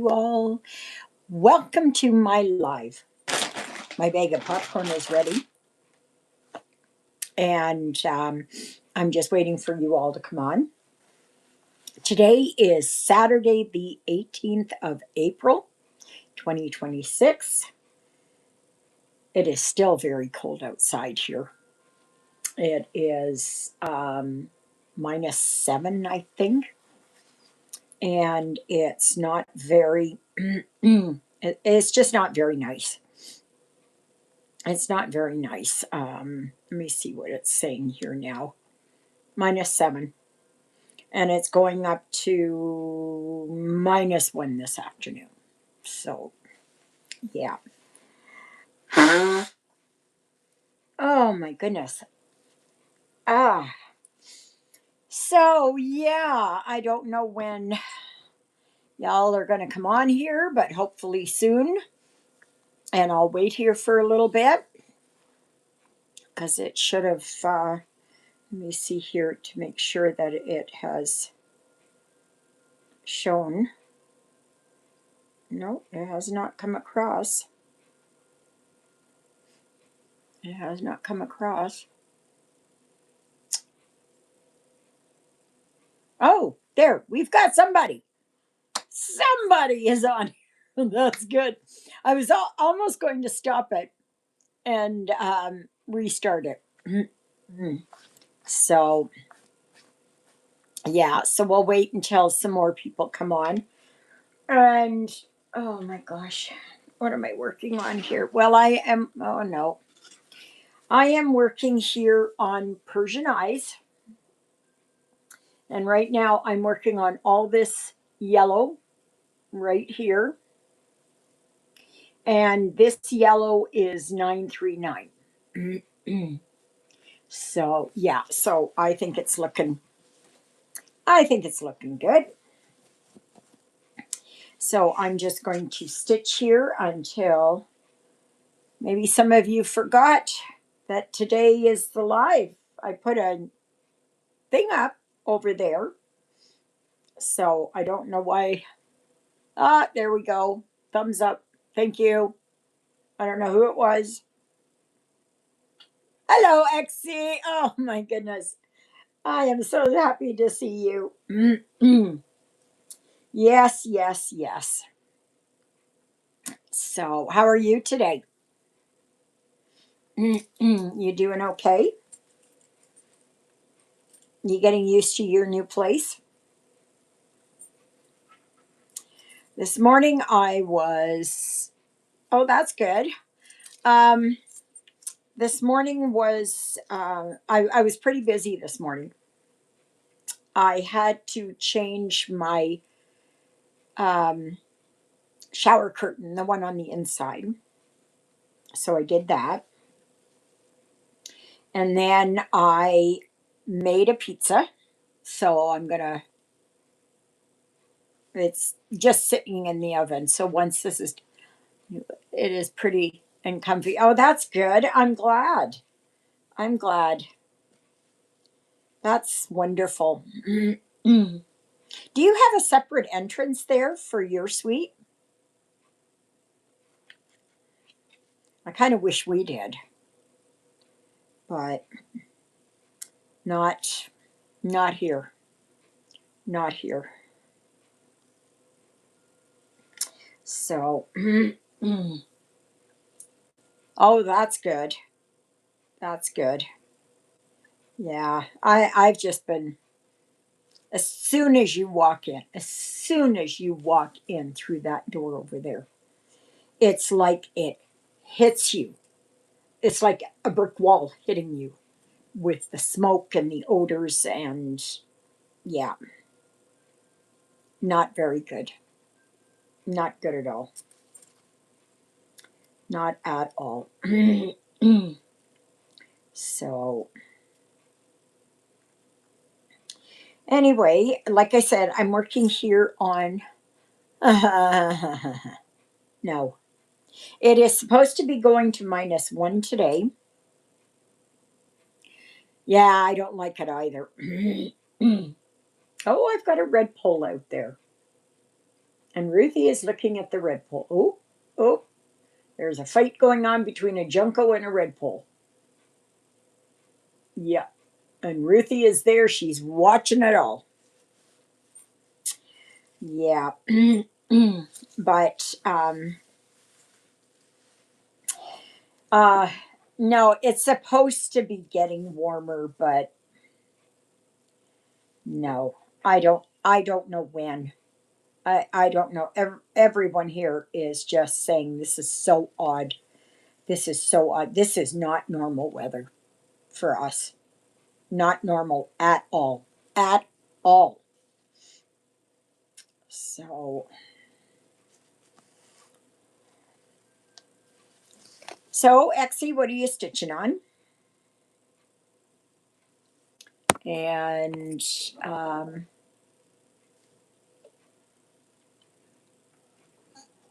you all. Welcome to my live. My bag of popcorn is ready, and I'm just waiting for you all to come on. Today is Saturday, the 18th of April, 2026. It is still very cold outside here. It is -7, I think, and it's not very, it's just not very nice. It's not very nice. Let me see what it's saying here now. -7. And it's going up to -1 this afternoon. So, yeah. Oh my goodness. Ah. So, yeah, I don't know when y'all are going to come on here, but hopefully soon. And I'll wait here for a little bit because it should have. Let me see here to make sure that it has shown. No, it has not come across. It has not come across. Oh, there, we've got somebody. Somebody is on. That's good. I was almost going to stop it and restart it. So, yeah, so we'll wait until some more people come on. And, oh my gosh, what am I working on here? Well, oh no. I am working here on Persian Eyes. And right now I'm working on all this yellow right here. And this yellow is 939. So, yeah, so I think it's looking good. So I'm just going to stitch here until maybe some of you forgot that today is the live. I put a thing up over there. So I don't know why. Ah, there we go. Thumbs up. Thank you. I don't know who it was. Hello, XC. Oh my goodness. I am so happy to see you. Yes, yes, yes. So, how are you today? You doing okay? You getting used to your new place? This morning I was, oh, that's good. Um, this morning was, I was pretty busy this morning. I had to change my um, shower curtain, the one on the inside. So I did that. And then I made a pizza. So it's just sitting in the oven. So once it is pretty and comfy. Oh, that's good. I'm glad. I'm glad. That's wonderful. Do you have a separate entrance there for your suite? I kind of wish we did, but not not here. Not here. So, oh, that's good. That's good. Yeah, I've just been, as soon as you walk in through that door over there, it's like it hits you. It's like a brick wall hitting you with the smoke and the odors, and yeah, not very good. Not good at all. Not at all. So, anyway, like I said, I'm working here on. No, it is supposed to be going to -1 today. Yeah, I don't like it either. Oh, I've got a red pole out there. And Ruthie is looking at the redpoll. Oh, oh, there's a fight going on between a junco and a redpoll. Yeah. And Ruthie is there. She's watching it all. Yeah. But uh no, it's supposed to be getting warmer, but no. I don't know when. I don't know. Everyone here is just saying this is so odd. This is so odd. This is not normal weather for us. Not normal at all. At all. So Exie, what are you stitching on? And um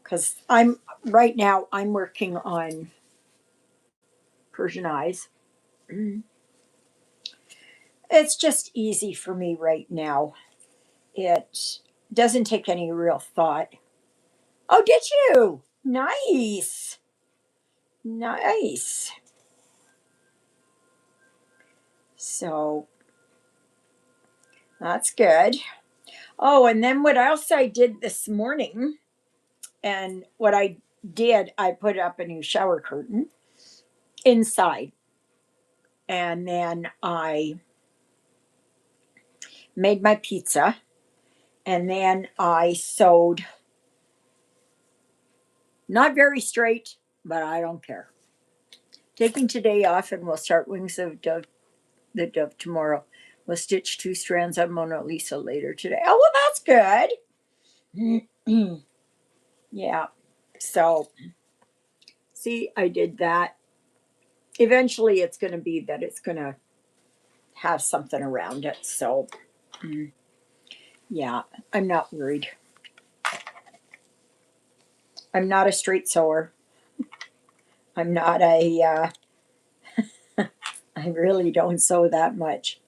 because I'm right now I'm working on Persian eyes. It's just easy for me right now. It doesn't take any real thought. Oh, did you? Nice. Nice. So that's good. Oh, and then what else I did this morning, and what I did, I put up a new shower curtain inside. And then I made my pizza. And then I sewed, not very straight, but I don't care. Taking today off, and we'll start Wings of Dove, the Dove tomorrow. We'll stitch 2 strands on Mona Lisa later today. Oh, well, that's good. Yeah. So, see, I did that. Eventually, it's going to be that it's going to have something around it. So, yeah, I'm not worried. I'm not a straight sewer. I'm not a, I really don't sew that much.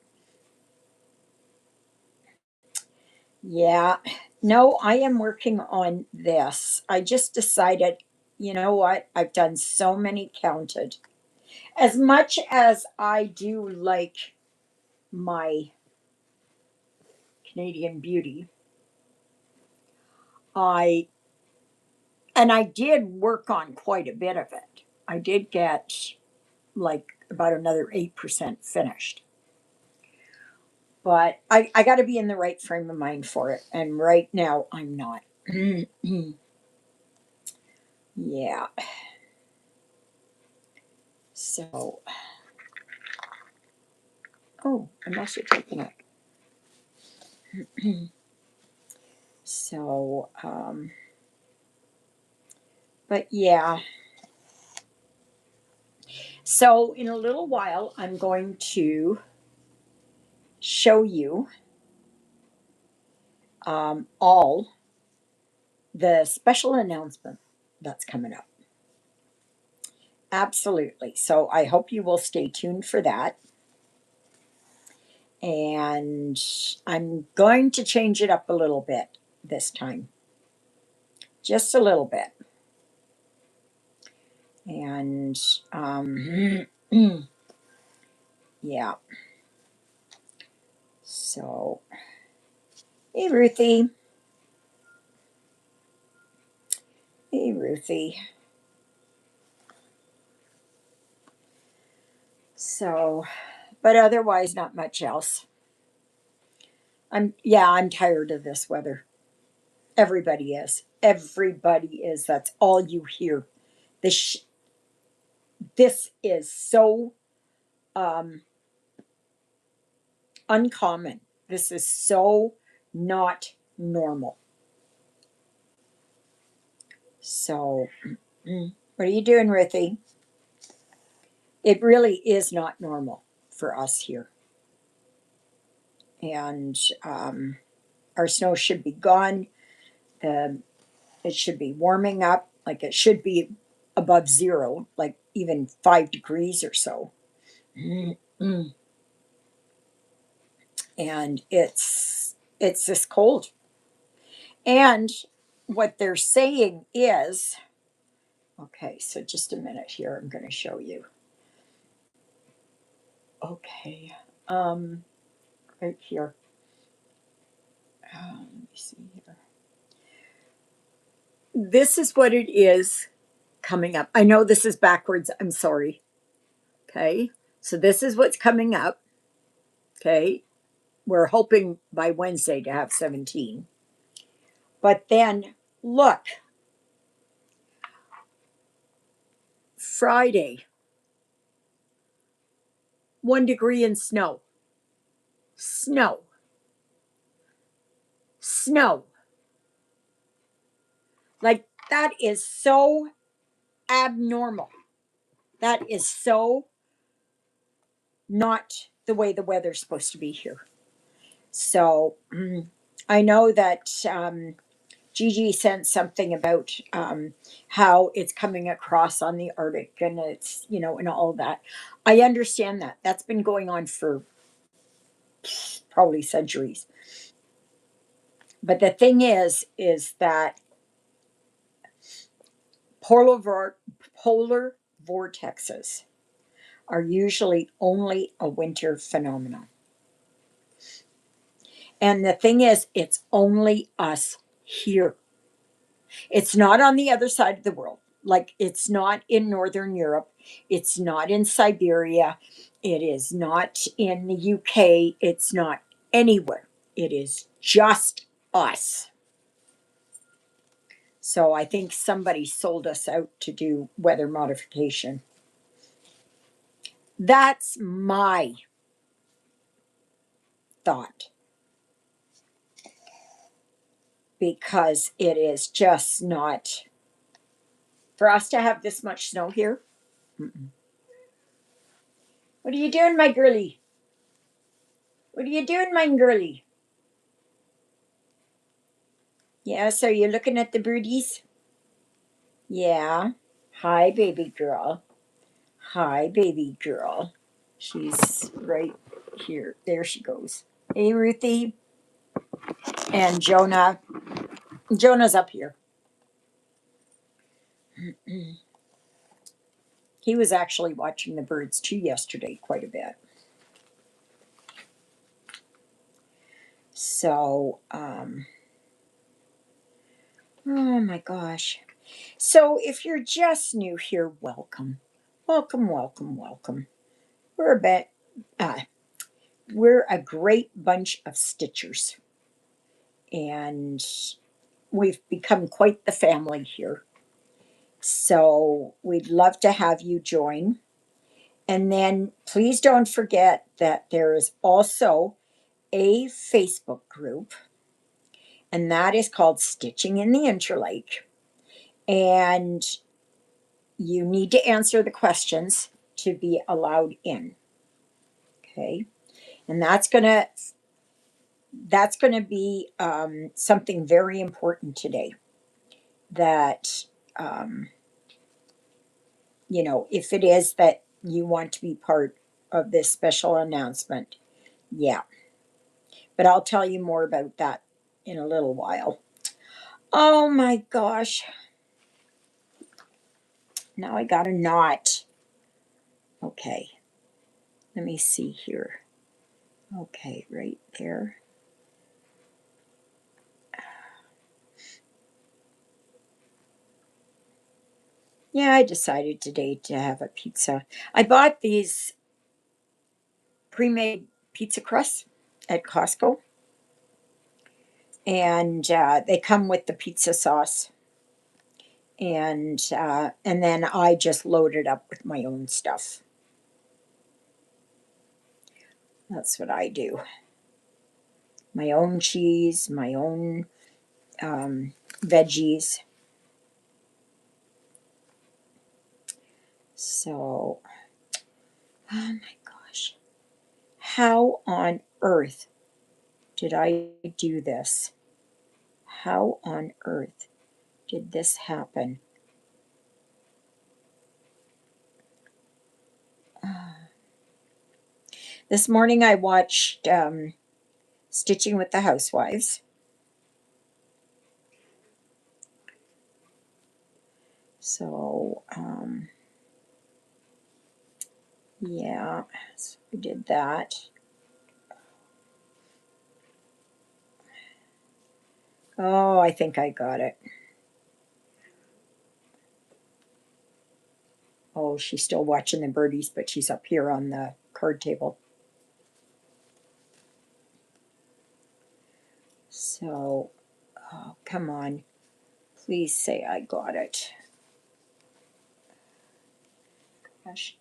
Yeah. No, I am working on this. I just decided, you know what? I've done so many counted. As much as I do like my Canadian Beauty, I and I did work on quite a bit of it. I did get like about another 8% finished. But I got to be in the right frame of mind for it. And right now, I'm not. Yeah. So, oh, I must have taken it. So, but yeah. So, in a little while, I'm going to show you all the special announcement that's coming up. Absolutely. So, I hope you will stay tuned for that. And I'm going to change it up a little bit this time, just a little bit. And yeah. So, hey, Ruthie. Hey, Ruthie. So, but otherwise, not much else. I'm tired of this weather. Everybody is. Everybody is. That's all you hear. This this is so um, uncommon. This is so not normal. So, what are you doing, Ruthie? It really is not normal for us here, and our snow should be gone. The It should be warming up, like it should be above zero, like even 5 degrees or so. And it's this cold. And what they're saying is, okay, so just a minute here, I'm going to show you. Okay, right here. Let me see here. This is what it is coming up. I know this is backwards. I'm sorry. Okay, so this is what's coming up. Okay, we're hoping by Wednesday to have 17. But then look, Friday, 1 degree and snow. Snow. Snow. Like, that is so abnormal. That is so not the way the weather's supposed to be here. So I know that Gigi sent something about how it's coming across on the Arctic and it's, and all that. I understand that. That's been going on for probably centuries. But the thing is that polar vortexes are usually only a winter phenomenon. And the thing is, it's only us here. It's not on the other side of the world. Like, it's not in Northern Europe. It's not in Siberia. It is not in the UK. It's not anywhere. It is just us. So I think somebody sold us out to do weather modification. That's my thought, because it is just not for us to have this much snow here. Mm-mm. What are you doing, my girlie? What are you doing, my girlie? Yeah, so you're looking at the birdies? Yeah. Hi, baby girl. Hi, baby girl. She's right here. There she goes. Hey, Ruthie. And Jonah. Jonah's up here. He was actually watching the birds too yesterday quite a bit. So, oh my gosh. So, if you're just new here, welcome. Welcome, welcome, welcome. We're a bit, uh, we're a great bunch of stitchers, and we've become quite the family here. So, we'd love to have you join. And then please don't forget that there is also a Facebook group, and that is called Stitching in the Interlake. And you need to answer the questions to be allowed in. Okay, and that's gonna be something very important today. That um, if it is that you want to be part of this special announcement, yeah. But I'll tell you more about that in a little while. Oh my gosh! Now I got a knot. Okay, let me see here. Okay, right there. Yeah, I decided today to have a pizza. I bought these pre-made pizza crusts at Costco, and they come with the pizza sauce, and then I just load it up with my own stuff. That's what I do. My own cheese, my own veggies. So, oh my gosh, how on earth did I do this? How on earth did this happen? This morning I watched Stitching with the Housewives. So, yeah, so we did that. Oh, I think I got it. Oh, she's still watching the birdies, but she's up here on the card table. So, oh, come on. Please say I got it. Gosh.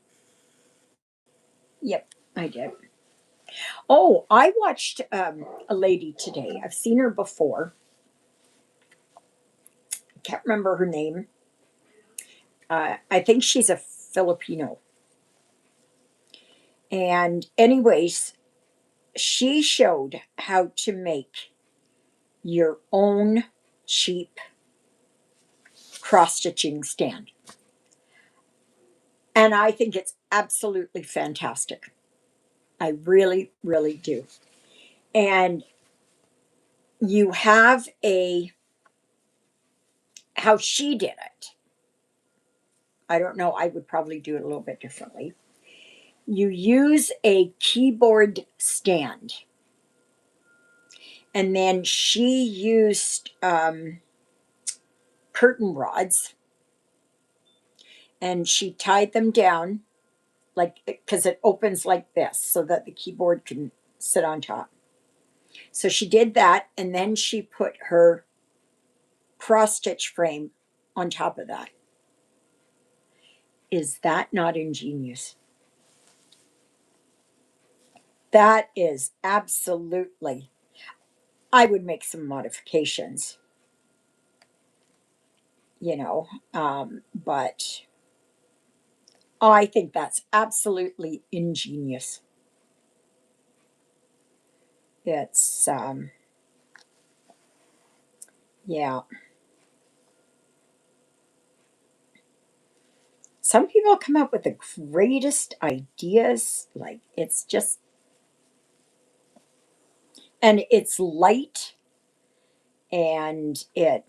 Yep, I did. Oh, I watched a lady today. I've seen her before. Can't remember her name. I think she's a Filipino. And, anyways, she showed how to make your own cheap cross stitching stand. And I think it's absolutely fantastic. I really, really do. And you have how she did it. I don't know, I would probably do it a little bit differently. You use a keyboard stand, and then she used curtain rods, and she tied them down like because it opens like this so that the keyboard can sit on top. So she did that, and then she put her cross stitch frame on top of that. Is that not ingenious? That is absolutely. I would make some modifications, you know, but I think that's absolutely ingenious. It's, yeah. Some people come up with the greatest ideas. Like, it's just, and it's light and it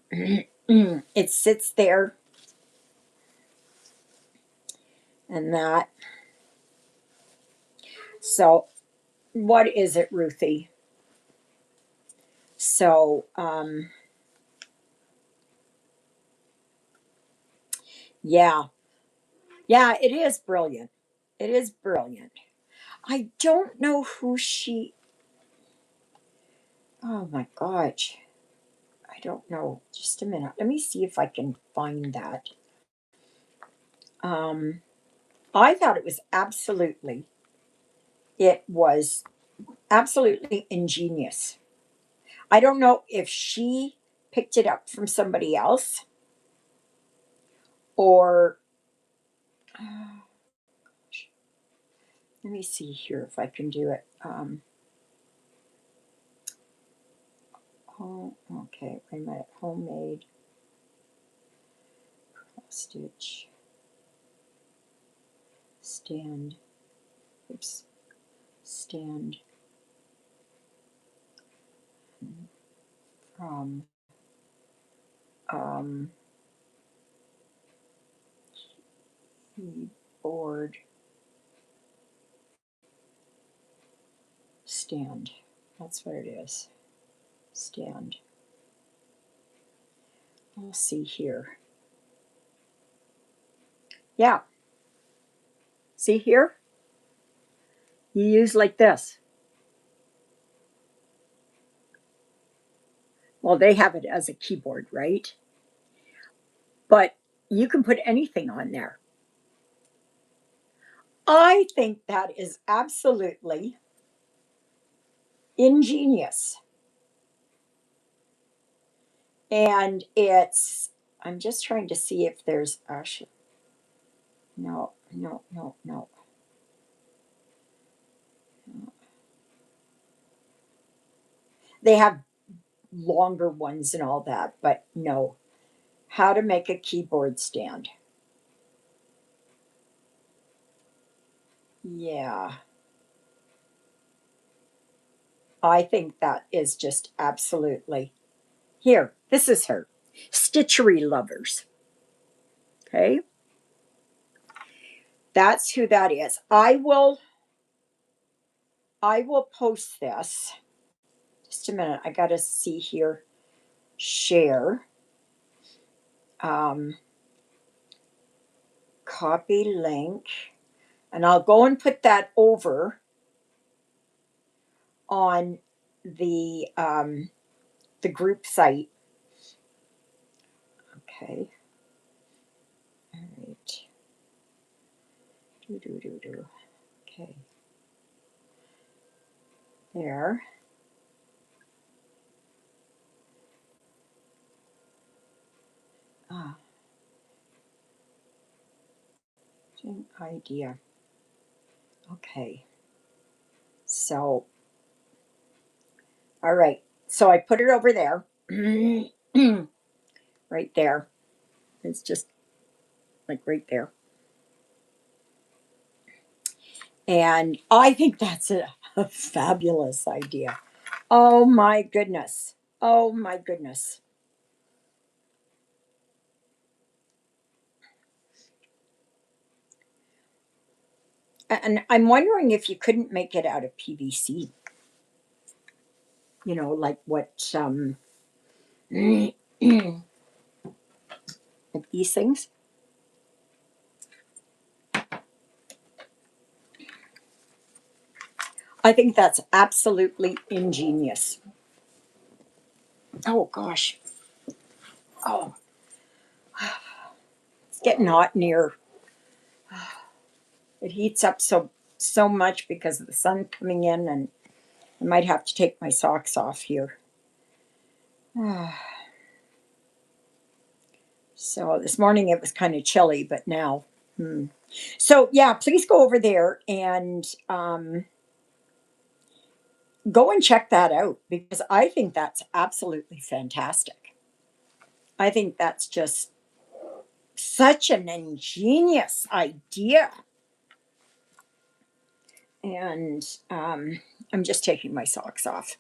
sits there and that. So, what is it, Ruthie? So, yeah, yeah, it is brilliant. It is brilliant. I don't know who she. Oh my gosh, I don't know. Just a minute. Let me see if I can find that. Um, I thought it was absolutely. It was absolutely ingenious. I don't know if she picked it up from somebody else or. Let me see here if I can do it. Oh, okay. Wait a minute. Homemade stitch stand. Oops. Stand from um, keyboard stand. That's what it is. Stand. We'll see here. Yeah. See here? You use like this. Well, they have it as a keyboard, right? But you can put anything on there. I think that is absolutely ingenious. And it's, I'm just trying to see if there's, no, no, no, no. They have longer ones and all that, but no. How to make a keyboard stand. Yeah, I think that is just absolutely. Here, this is her. Stitchery Lovers. Okay. That's who that is. I will post this. Just a minute. I got to see here. Share. Um, copy link. And I'll go and put that over on the group site. Okay. All right. Do. Okay. There. Ah, same idea. Okay. So, all right. So I put it over there. Right there. It's just like right there. And I think that's a fabulous idea. Oh my goodness. Oh my goodness. And I'm wondering if you couldn't make it out of PVC. Like what like these things. I think that's absolutely ingenious. Oh gosh. Oh, it's getting hot in here. It heats up so much because of the sun coming in, and I might have to take my socks off here. So this morning it was kind of chilly, but now. So yeah, please go over there and go and check that out because I think that's absolutely fantastic. I think that's just such an ingenious idea. And I'm just taking my socks off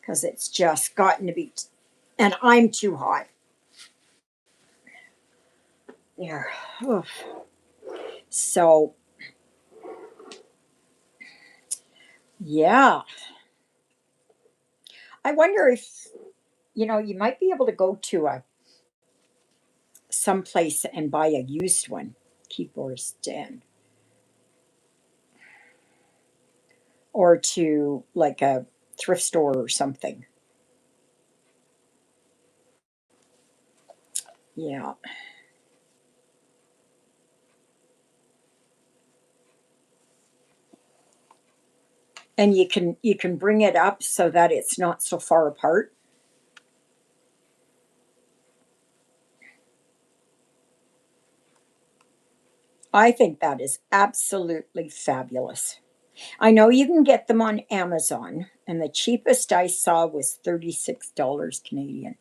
because it's just gotten to be, and I'm too hot. There. Oof. So, yeah. I wonder if, you might be able to go to a someplace and buy a used one, keyboard stand, or to like a thrift store or something. Yeah. And you can bring it up so that it's not so far apart. I think that is absolutely fabulous. I know you can get them on Amazon, and the cheapest I saw was $36 Canadian.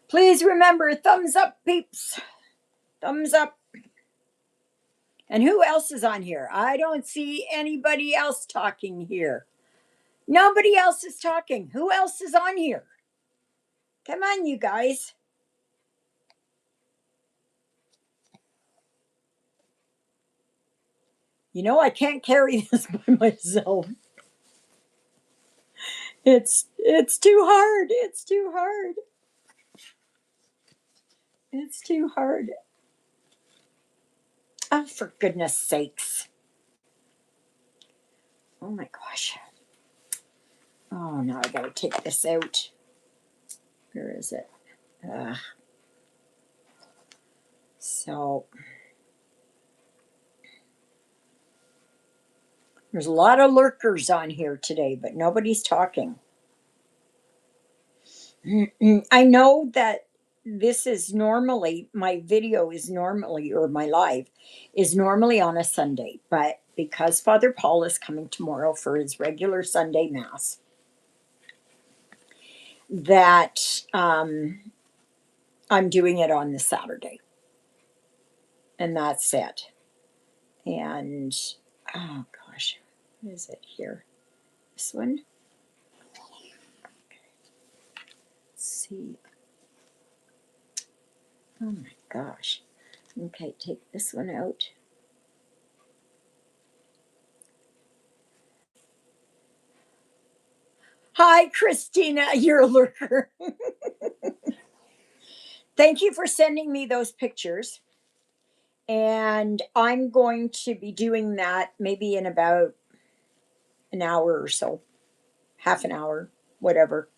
Please remember, thumbs up, peeps. Thumbs up. And who else is on here? I don't see anybody else talking here. Nobody else is talking. Who else is on here? Come on, you guys. I can't carry this by myself. It's too hard. It's too hard. It's too hard. Oh, for goodness sakes. Oh my gosh. Oh, now I gotta take this out. Where is it? Uh, so there's a lot of lurkers on here today, but nobody's talking. I know that this is normally, my video is normally, or my live is normally on a Sunday, but because Father Paul is coming tomorrow for his regular Sunday Mass, that I'm doing it on the Saturday, and that's it. And oh gosh, what is it here? This one? see. Oh my gosh. Okay, take this one out. Hi, Christina, you're a lurker. Thank you for sending me those pictures. And I'm going to be doing that maybe in about an hour or so, half an hour, whatever.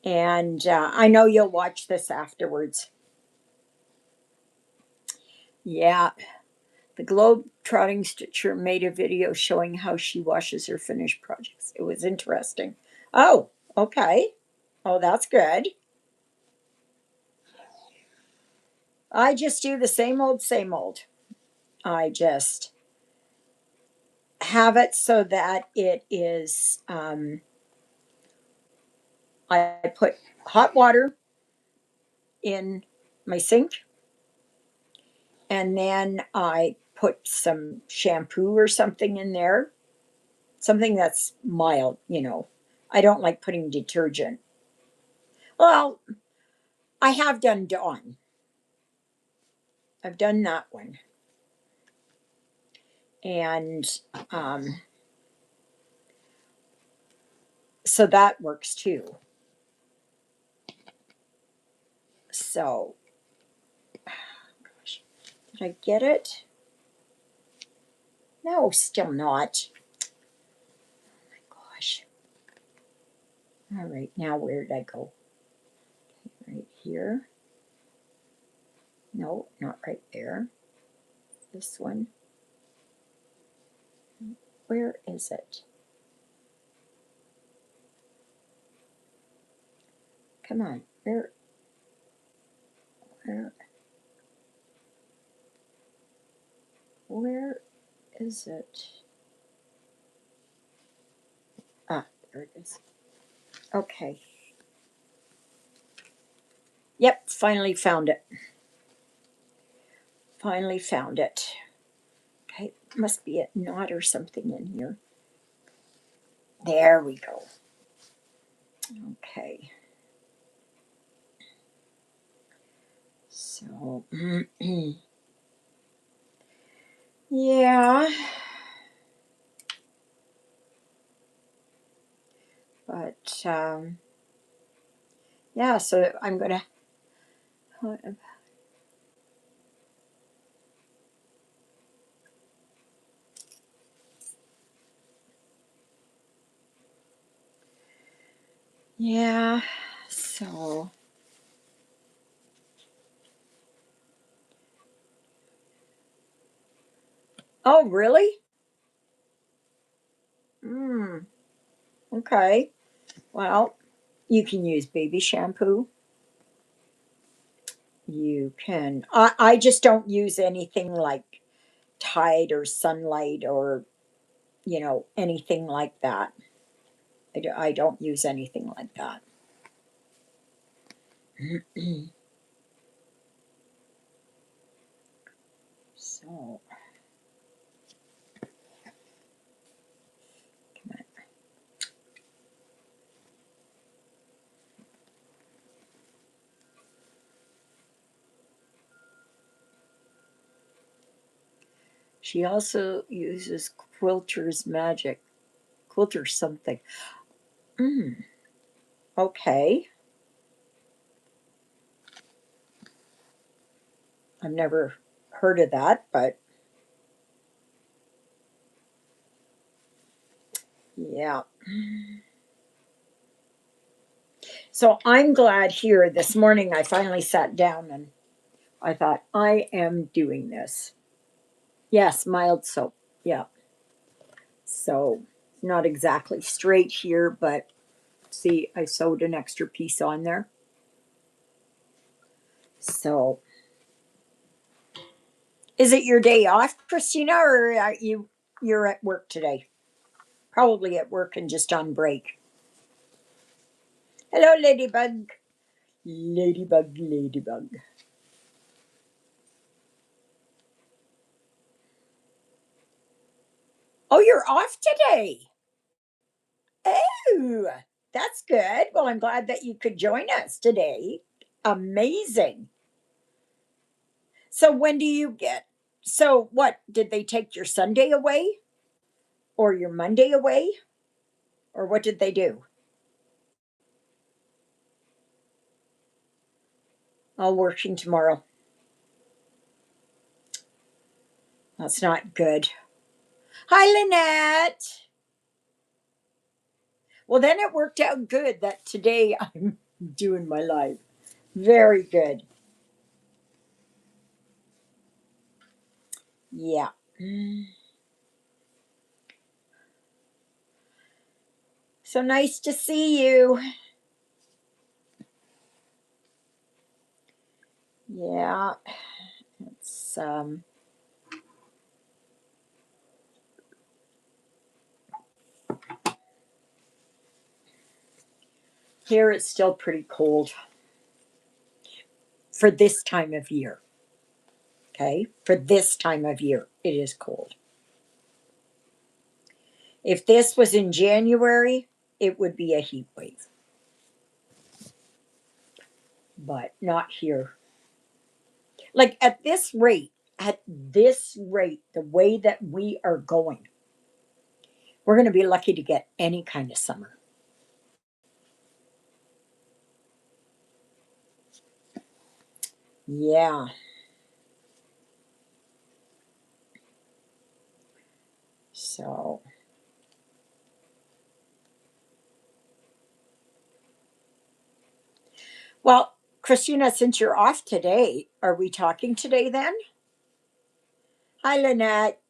And I know you'll watch this afterwards. Yeah, the Globe-Trotting Stitcher made a video showing how she washes her finished projects. It was interesting. Oh, okay. Oh, that's good. I just do the same old, same old. I just have it so that it is, I put hot water in my sink, and then I put some shampoo or something in there, something that's mild, you know. I don't like putting detergent. Well, I have done Dawn. I've done that one. And um, so that works too. So, gosh, did I get it? No, still not. Oh my gosh. All right, now where did I go? Right here. No, not right there. This one. Where is it? Come on. Where, where is it? Ah, there it is. Okay. Yep, finally found it. Finally found it. Okay, must be a knot or something in here. There we go. Okay. So, yeah. But, yeah, so I'm going to. Yeah, so. Oh, really? Hmm. Okay. Well, you can use baby shampoo. You can. I just don't use anything like Tide or Sunlight or, anything like that. I don't use anything like that. So, come on. She also uses Quilter's Magic. Quilter something. Mm, okay. I've never heard of that, but yeah. So I'm glad here this morning I finally sat down and I thought, I am doing this. Yes, mild soap. Yeah. So not exactly straight here, but see, I sewed an extra piece on there. So is it your day off, Christina, or are you're at work today? Probably at work and just on break. Hello, Ladybug. Ladybug, Ladybug. Oh, you're off today. Oh. That's good. Well, I'm glad that you could join us today. Amazing. So when do you get so what did they take your Sunday away or your Monday away or what did they do? All working tomorrow. That's not good. Hi, Lynette. Well, then it worked out good that today I'm doing my live. Very good. Yeah. So nice to see you. Yeah. It's here it's still pretty cold for this time of year. Okay? For this time of year, it is cold. If this was in January, it would be a heat wave, but not here. Like at this rate, the way that we are going, we're going to be lucky to get any kind of summer. Yeah. So, well, Christina, since you're off today, are we talking today then? Hi, Lynette.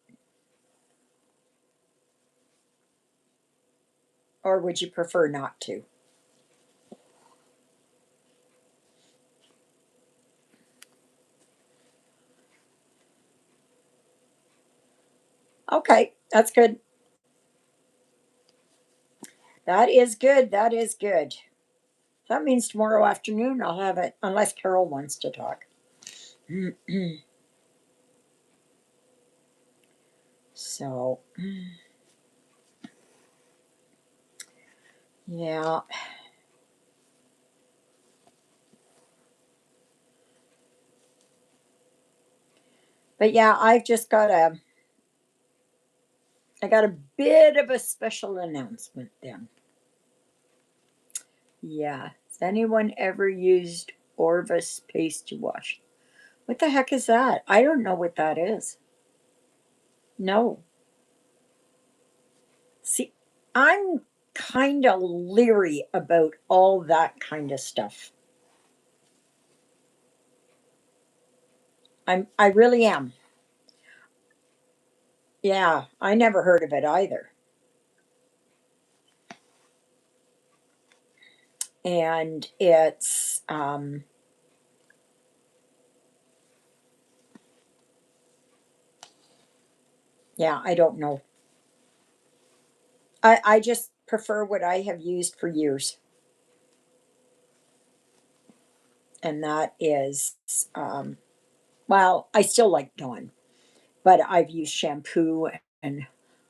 Or would you prefer not to? Okay, that's good. That is good. That is good. That means tomorrow afternoon I'll have it, unless Carol wants to talk. So, yeah. But yeah, I got a bit of a special announcement then. Yeah. Has anyone ever used Orvis paste to wash? What the heck is that? I don't know what that is. No. See, I'm kind of leery about all that kind of stuff. I really am. Yeah, I never heard of it either. And it's yeah, I don't know. I just prefer what I have used for years, and that is well, I still like Dawn, but I've used shampoo and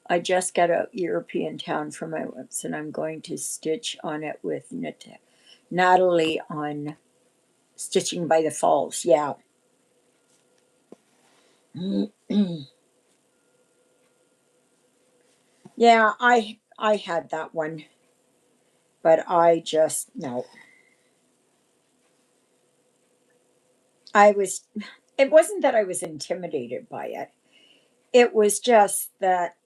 I just got a European town for my lips and I'm going to stitch on it with Natalie on Stitching by the Falls. Yeah. Yeah, I had that one, but I just no. I was it wasn't that I was intimidated by it. It was just that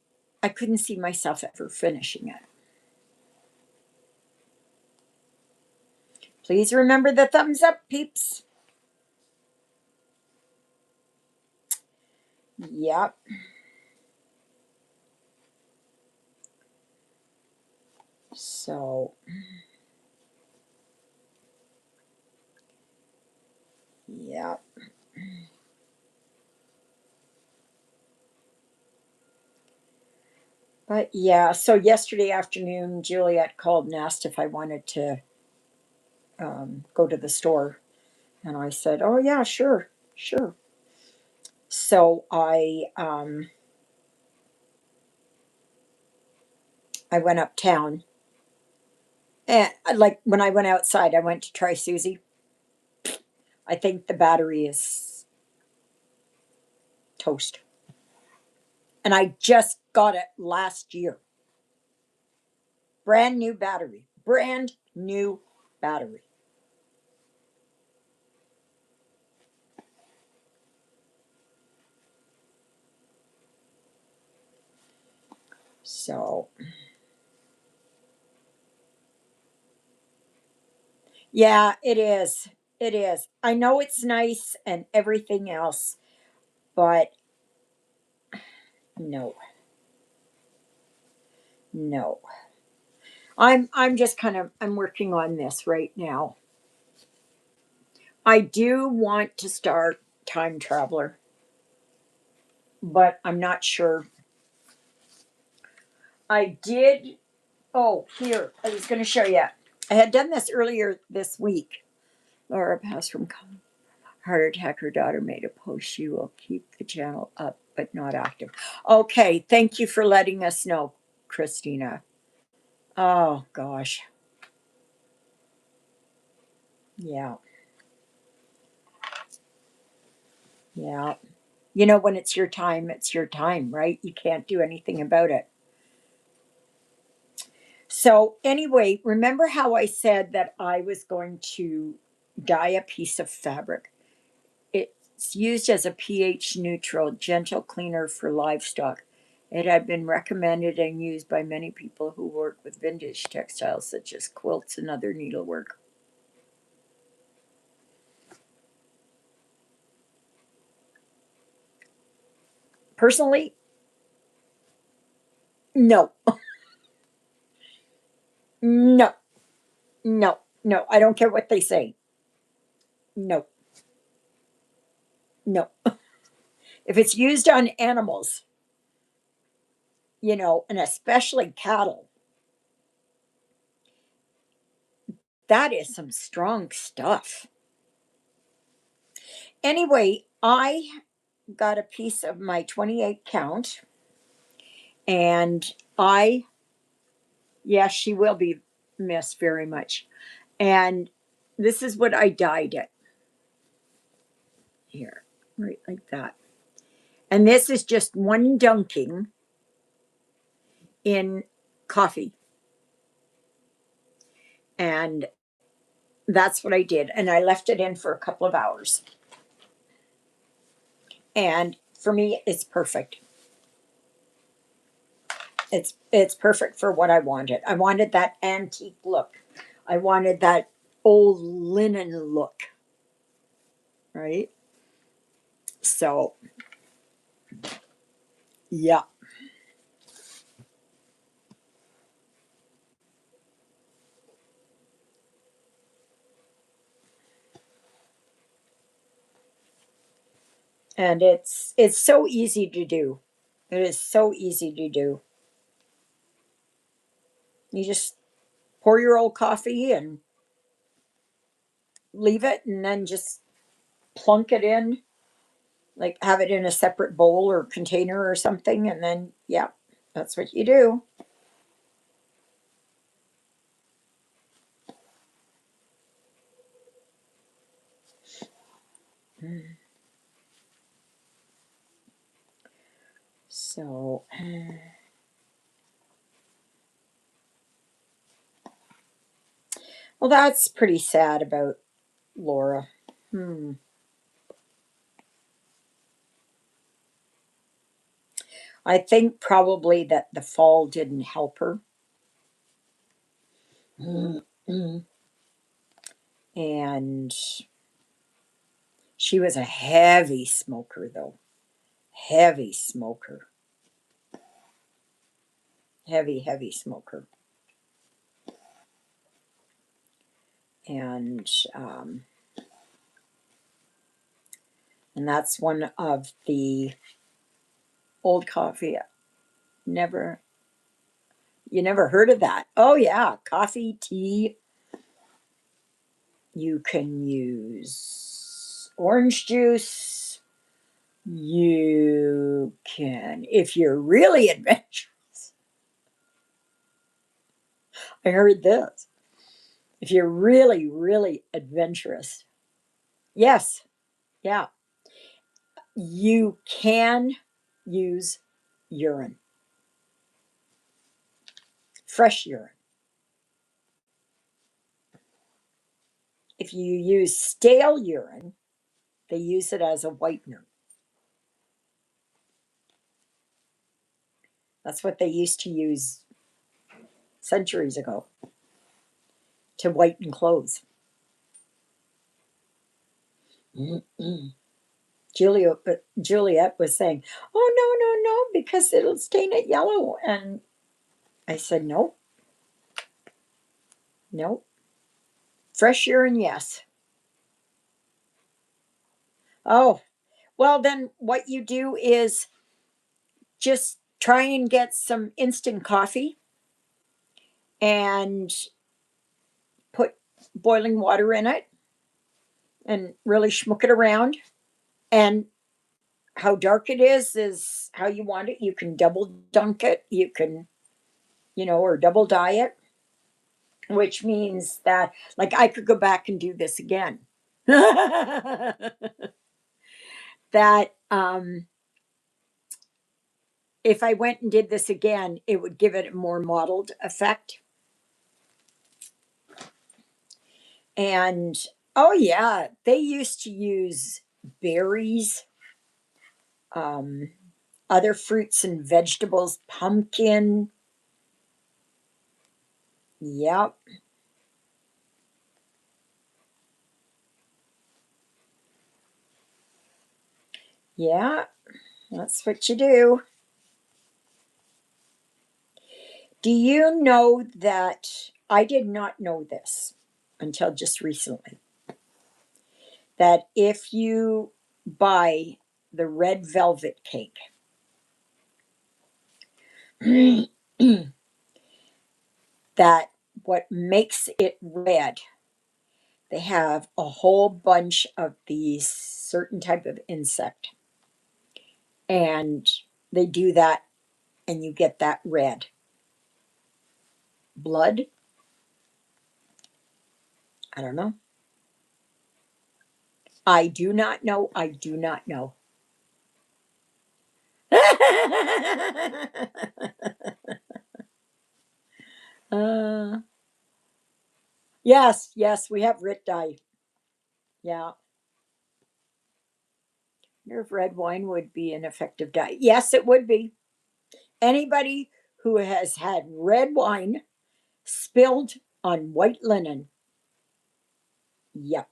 I couldn't see myself ever finishing it. Please remember the thumbs up, peeps. Yep. So, yep. But yeah, so yesterday afternoon, Juliet called and asked if I wanted to go to the store. And I said, oh, yeah, sure, sure. So I went uptown And like when I went outside, I went to try Susie. I think the battery is toast. And I just got it last year. Brand new battery. Brand new battery. So, yeah, it is. It is. I know it's nice and everything else, but no, no. I'm just kind of I'm working on this right now. I do want to start Time Traveler, but I'm not sure. I did. Oh, here I was going to show you. I had done this earlier this week. Laura passed from heart attack. Her daughter made a post. She will keep the channel up, but not active. Okay, thank you for letting us know, Christina. Oh gosh, yeah, yeah. You know, when it's your time, right? You can't do anything about it. So, anyway, remember how I said that I was going to dye a piece of fabric? It's used as a pH neutral, gentle cleaner for livestock. It had been recommended and used by many people who work with vintage textiles, such as quilts and other needlework. Personally, no, no, no, no. I don't care what they say. No, no. If it's used on animals, and especially cattle, that is some strong stuff. Anyway, I got a piece of my 28 count, and yes, she will be missed very much. And this is what I dyed it here, right like that. And this is just one dunking in coffee. And that's what I did. And I left it in for a couple of hours. And for me, it's perfect. It's perfect for what I wanted. I wanted that antique look. I wanted that old linen look, right? So, yeah. And it's so easy to do. It is so easy to do. You just pour your old coffee and leave it, and then just plunk it in, like have it in a separate bowl or container or something, and then yeah, that's what you do. So, well, that's pretty sad about Laura. Hmm. I think probably that the fall didn't help her. And she was a heavy smoker, though. Heavy smoker. Heavy, heavy smoker. And um, and that's one of the old coffee. Never, you never heard of that? Oh yeah, coffee, tea. You can use orange juice. You can, if you're really adventurous. I heard this. If you're really, really adventurous, yes, yeah, you can use urine, fresh urine. If you use stale urine, they use it as a whitener. That's what they used to use centuries ago to whiten clothes. Juliet was saying, "Oh, no, no, no, because it'll stain it yellow." And I said, "No, no. Fresh urine, yes." Oh, well, then what you do is just try and get some instant coffee and put boiling water in it and really schmook it around. And how dark it is how you want it. You can double dunk it. You can, or double dye it, which means that, like, I could go back and do this again. That if I went and did this again, it would give it a more mottled effect. And oh yeah, they used to use berries, um, other fruits and vegetables, pumpkin. Yep. Yeah, that's what you do. Do you know that I did not know this until just recently? That if you buy the red velvet cake, that what makes it red, they have a whole bunch of these certain type of insect, and they do that, and you get that red blood. I don't know. I do not know. I do not know. uh, yes, yes, we have Rit dye. Yeah. If red wine would be an effective dye. Yes, it would be. Anybody who has had red wine spilled on white linen. Yep.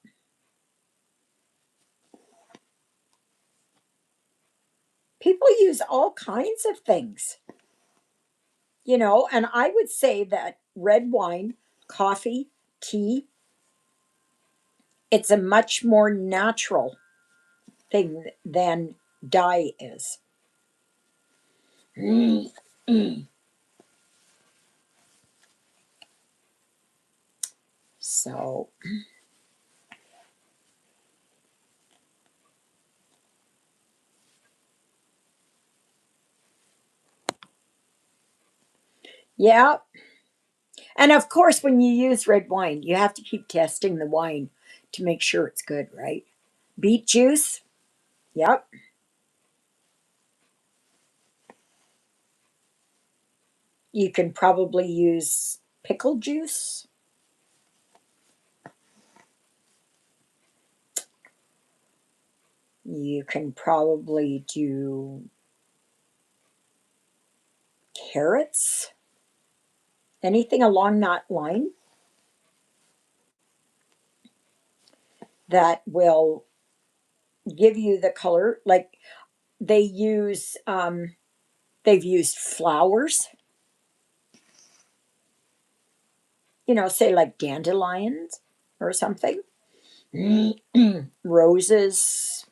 People use all kinds of things, and I would say that red wine, coffee, tea, it's a much more natural thing than dye is. So, yeah. And of course, when you use red wine, you have to keep testing the wine to make sure it's good, right? Beet juice, yep. You can probably use pickle juice. You can probably do carrots, anything along that line that will give you the color. Like they use, they've used flowers, say like dandelions or something, roses,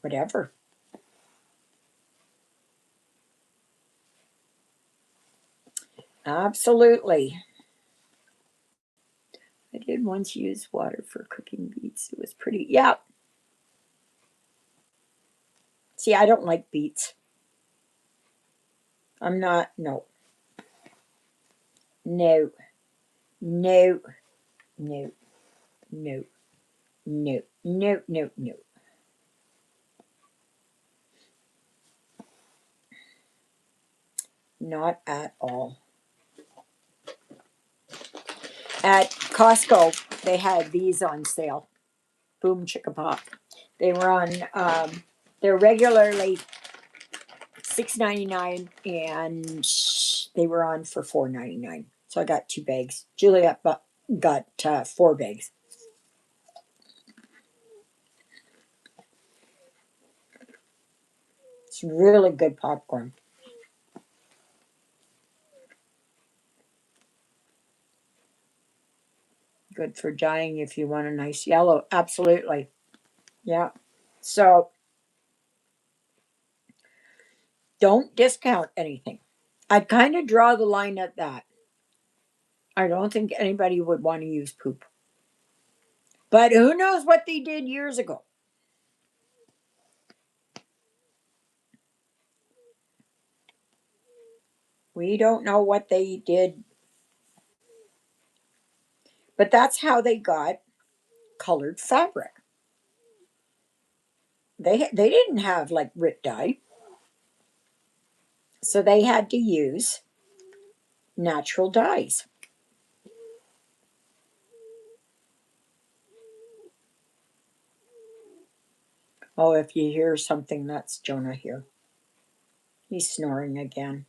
whatever. Absolutely. I did once use water for cooking beets. It was pretty, yeah. See, I don't like beets. I'm not, no. no, no, no, no, no, no, no, no. Not at all. At Costco, they had these on sale. Boom chicka pop. They were on. They're regularly $6.99, and they were on for $4.99. So I got 2 bags. Juliet got 4 bags. It's really good popcorn. Good for dyeing if you want a nice yellow. Absolutely. Yeah. So don't discount anything. I'd kind of draw the line at that. I don't think anybody would want to use poop. But who knows what they did years ago? We don't know what they did, but that's how they got colored fabric. They didn't have like RIT dye, so they had to use natural dyes. Oh, if you hear something, that's Jonah here. He's snoring again.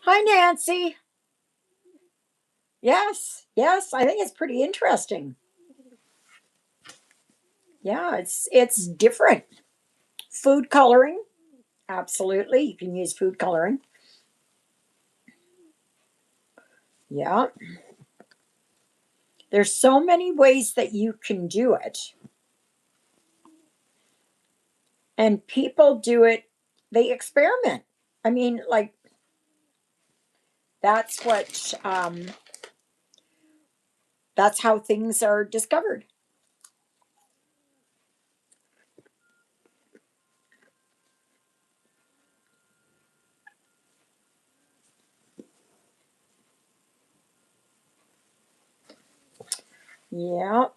Hi, Nancy. Yes, yes, I think it's pretty interesting. Yeah, it's different. Food coloring, absolutely. You can use food coloring. Yeah. There's so many ways that you can do it. And people do it, they experiment. I mean, like that's what that's how things are discovered. Yeah.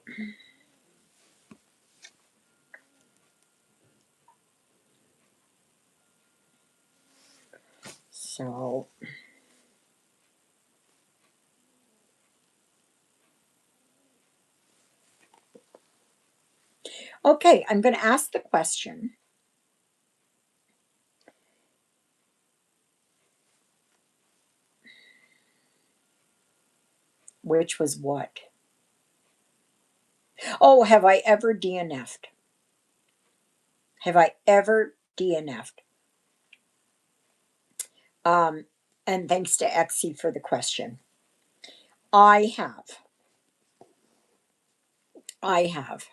So, okay, I'm going to ask the question. Which was what? Oh, have I ever DNF'd? Have I ever DNF'd? Um, and thanks to Exy for the question. I have. I have.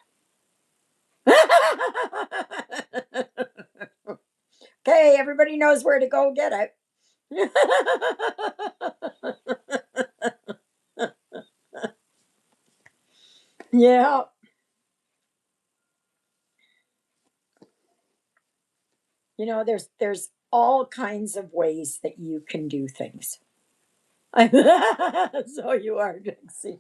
Okay, everybody knows where to go get it. Yeah. There's all kinds of ways that you can do things. So you are, Dixie.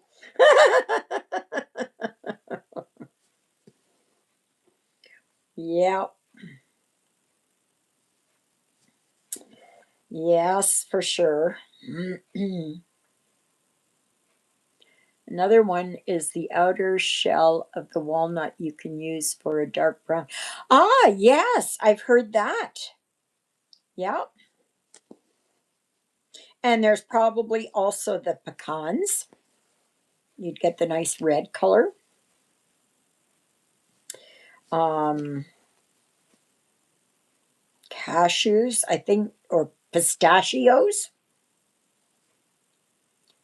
Yeah. Yes, for sure. Another one is the outer shell of the walnut you can use for a dark brown. Ah, yes, I've heard that. Yeah. And there's probably also the pecans. You'd get the nice red color. Um, Cashews, I think, or pistachios.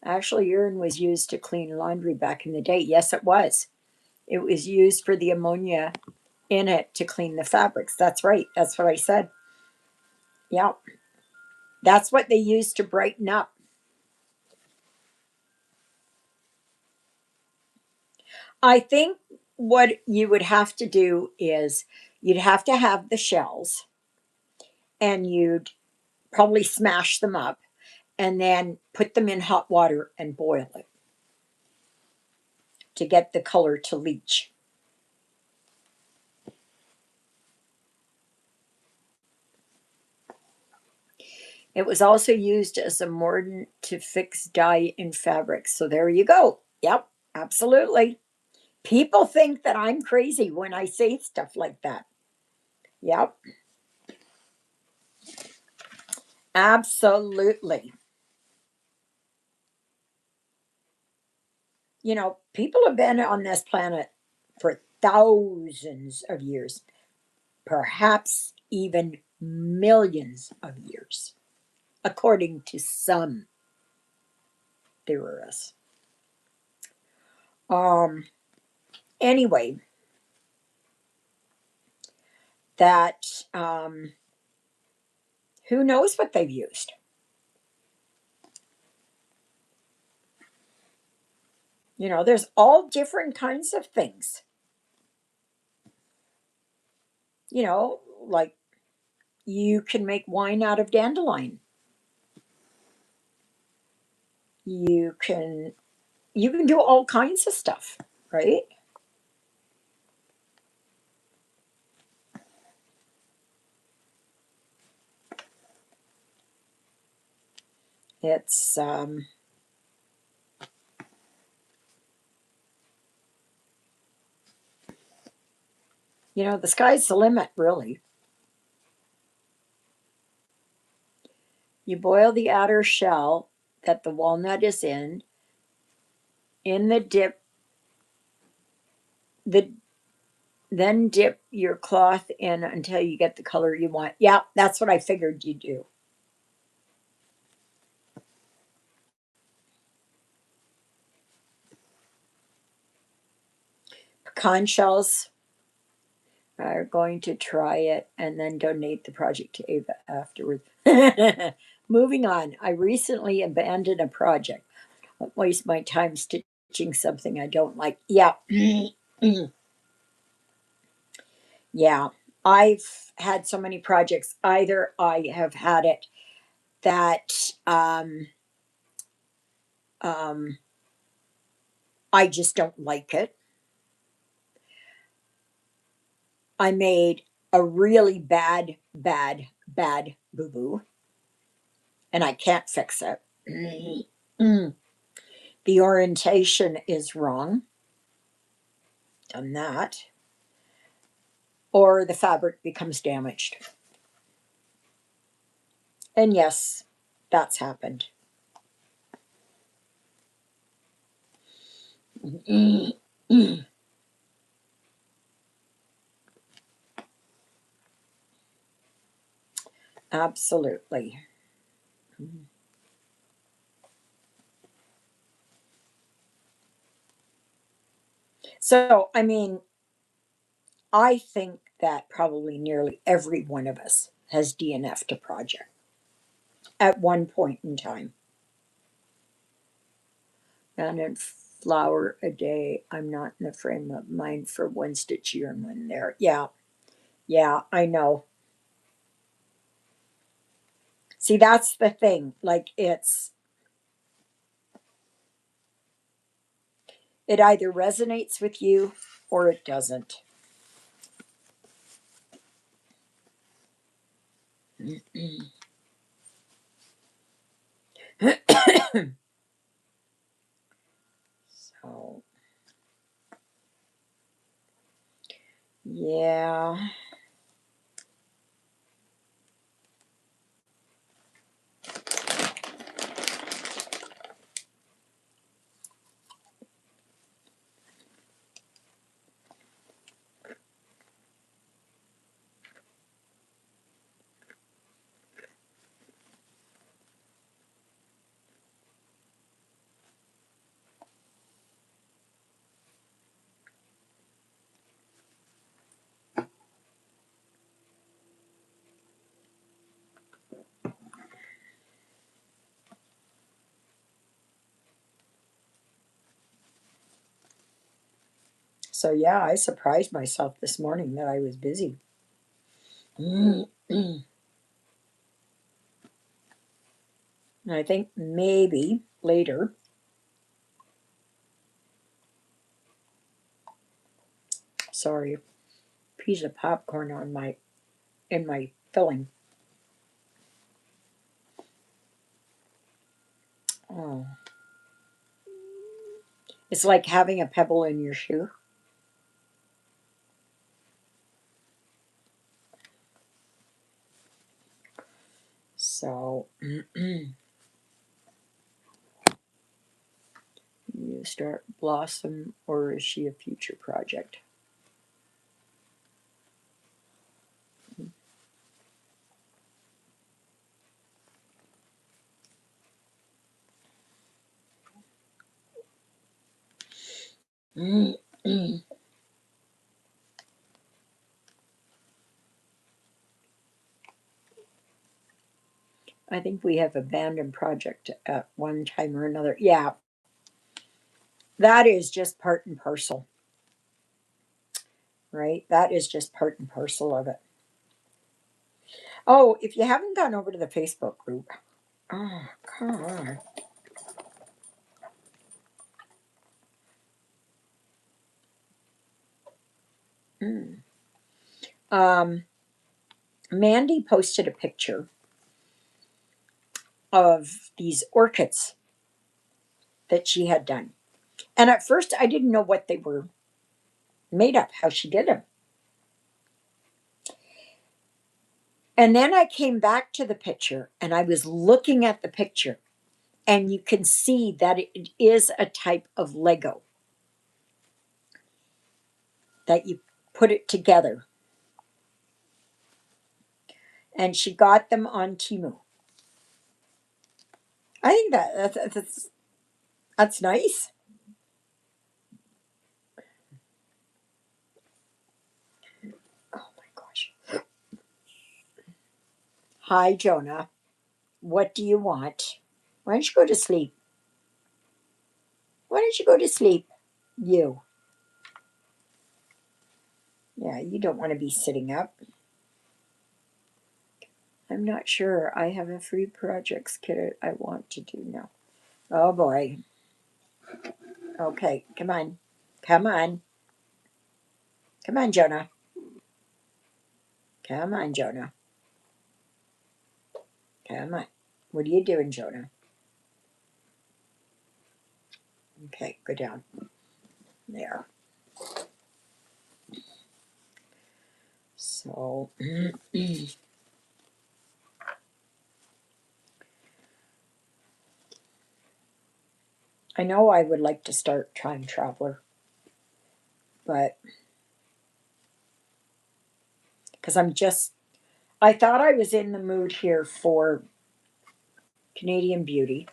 Actually, urine was used to clean laundry back in the day. Yes, it was. It was used for the ammonia in it to clean the fabrics. That's right. That's what I said. Yeah. That's what they used to brighten up. I think what you would have to do is You'd have to have the shells, and you'd probably smash them up and then put them in hot water and boil it to get the color to leach. It was also used as a mordant to fix dye in fabrics. So there you go. Yep, absolutely. People think that I'm crazy when I say stuff like that. Yep, absolutely. You know, people have been on this planet for thousands of years, perhaps even millions of years, according to some theorists. Um, anyway, that who knows what they've used? You know, there's all different kinds of things. You know, like you can make wine out of dandelion. You can you can do all kinds of stuff, right? It's you know, the sky's the limit, really. You boil the outer shell that the walnut is in the dip, the then dip your cloth in until you get the color you want. Yeah, that's what I figured you'd do. Pecan shells are going to try it and then donate the project to Ava afterwards. Moving on, I recently abandoned a project. I won't waste my time stitching something I don't like. Yeah. Yeah. I've had so many projects. Either I have had it that um, I just don't like it. I made a really bad boo boo, and I can't fix it. The orientation is wrong, done that, or the fabric becomes damaged. And yes, that's happened. Absolutely. So, I mean, I think that probably nearly every one of us has DNF'd a project at one point in time. And in flour a day, I'm not in the frame of mind for one stitch here and one there. Yeah, yeah, I know. See, that's the thing. Like it either resonates with you or it doesn't. So, yeah. So, yeah, I surprised myself this morning that I was busy. And I think maybe later, sorry, piece of popcorn on my in my filling. Oh, it's like having a pebble in your shoe. So you start Blossom, or is she a future project? I think we have abandoned project at one time or another. Yeah, that is just part and parcel, right? That is just part and parcel of it. Oh, if you haven't gone over to the Facebook group, oh, come on. Mm. Um, Mandy posted a picture of these orchids that she had done. And at first, I didn't know what they were made of, how she did them. And then I came back to the picture and I was looking at the picture, and you can see that it is a type of Lego that you put it together. And she got them on Timu. I think that's nice. Oh my gosh. Hi, Jonah. What do you want? Why don't you go to sleep? Why don't you go to sleep? You. Yeah, you don't want to be sitting up. I'm not sure. I have a free projects kit I want to do now. Oh boy. Okay, come on. Come on. Come on, Jonah. Come on, Jonah. Come on. What are you doing, Jonah? Okay, go down. There. So, I know I would like to start Time Traveler, but because I thought I was in the mood here for Canadian Beauty,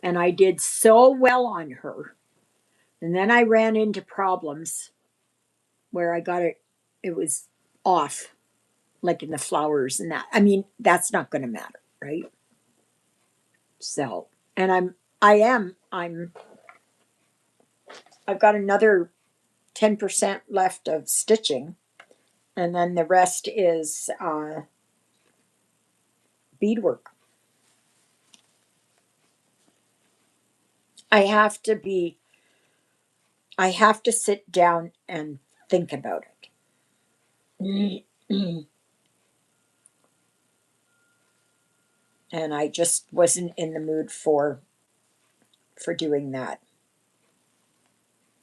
and I did so well on her. And then I ran into problems where I got it was off, like in the flowers and that. I mean, that's not going to matter, right? So, and I've got another 10% left of stitching, and then the rest is beadwork. I have to be, I have to sit down and think about it. And I just wasn't in the mood for doing that.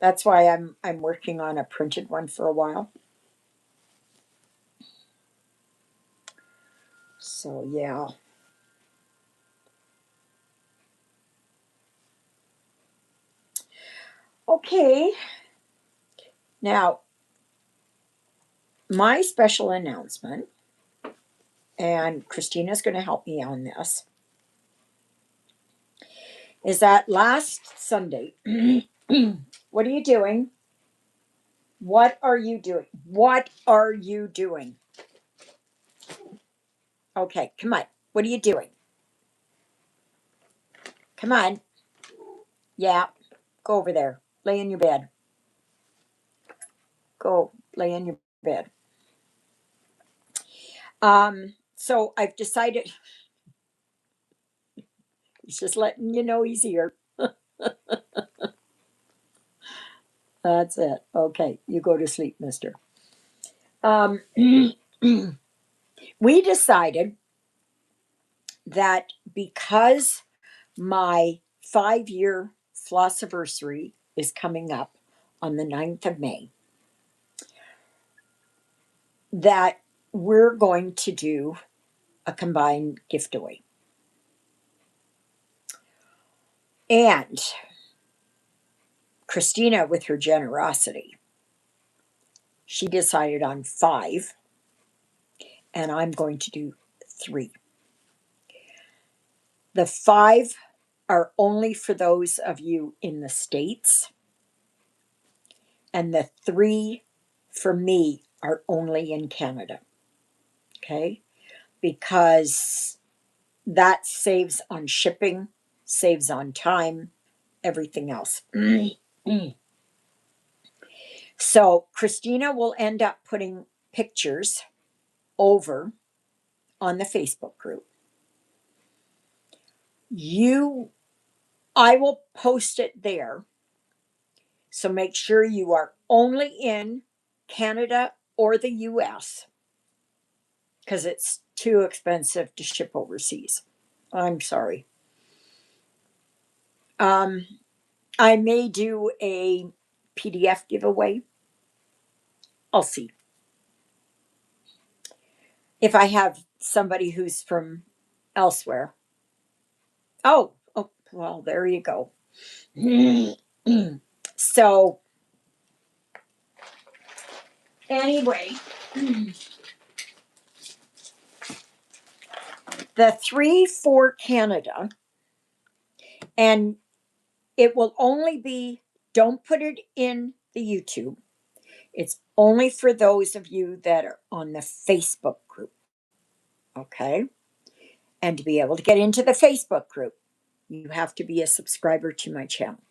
That's why I'm working on a printed one for a while. So yeah. Okay. Now, my special announcement, and Christina's going to help me on this, is that last Sunday, what are you doing? What are you doing? What are you doing? Okay, come on. What are you doing? Come on. Yeah, go over there. Lay in your bed. Go lay in your bed. So I've decided, he's just letting you know he's here. That's it. Okay, you go to sleep, mister. Um, we decided that because my 5-year flossiversary is coming up on the 9th of May, that we're going to do a combined gift away. And Christina, with her generosity, she decided on 5, and I'm going to do 3. The 5 are only for those of you in the States, and the 3 for me are only in Canada. Okay? Because that saves on shipping, saves on time, everything else. So Christina will end up putting pictures over on the Facebook group. I will post it there. So make sure you are only in Canada or the US, because it's too expensive to ship overseas. I'm sorry. Um, I may do a PDF giveaway. I'll see. If I have somebody who's from elsewhere. Oh, well, there you go. So, anyway, the 3 for Canada, and it will only be, don't put it in the YouTube. It's only for those of you that are on the Facebook group. Okay. And to be able to get into the Facebook group, you have to be a subscriber to my channel.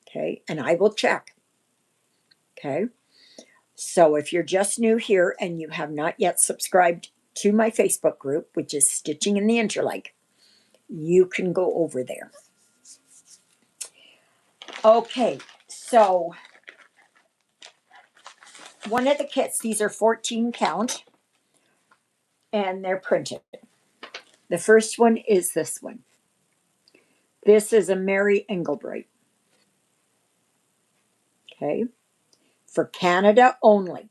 Okay. And I will check. Okay. So if you're just new here and you have not yet subscribed to my Facebook group, which is Stitching in the Interlike, you can go over there. Okay. So one of the kits, these are 14 count and they're printed. The first one is this one. This is a Mary Engelbright. Okay. For Canada only.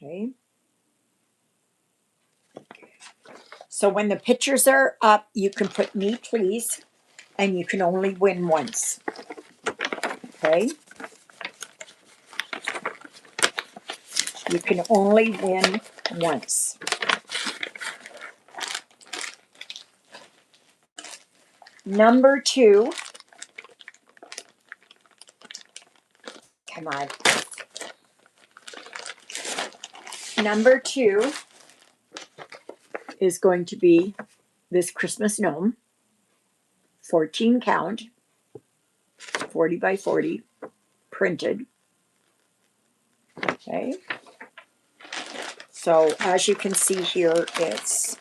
Okay. So when the pictures are up, you can put me please, and you can only win once. Okay. You can only win once. Number 2. Come on. Number 2 is going to be this Christmas gnome. 14 count. 40 by 40. Printed. Okay. So as you can see here, it's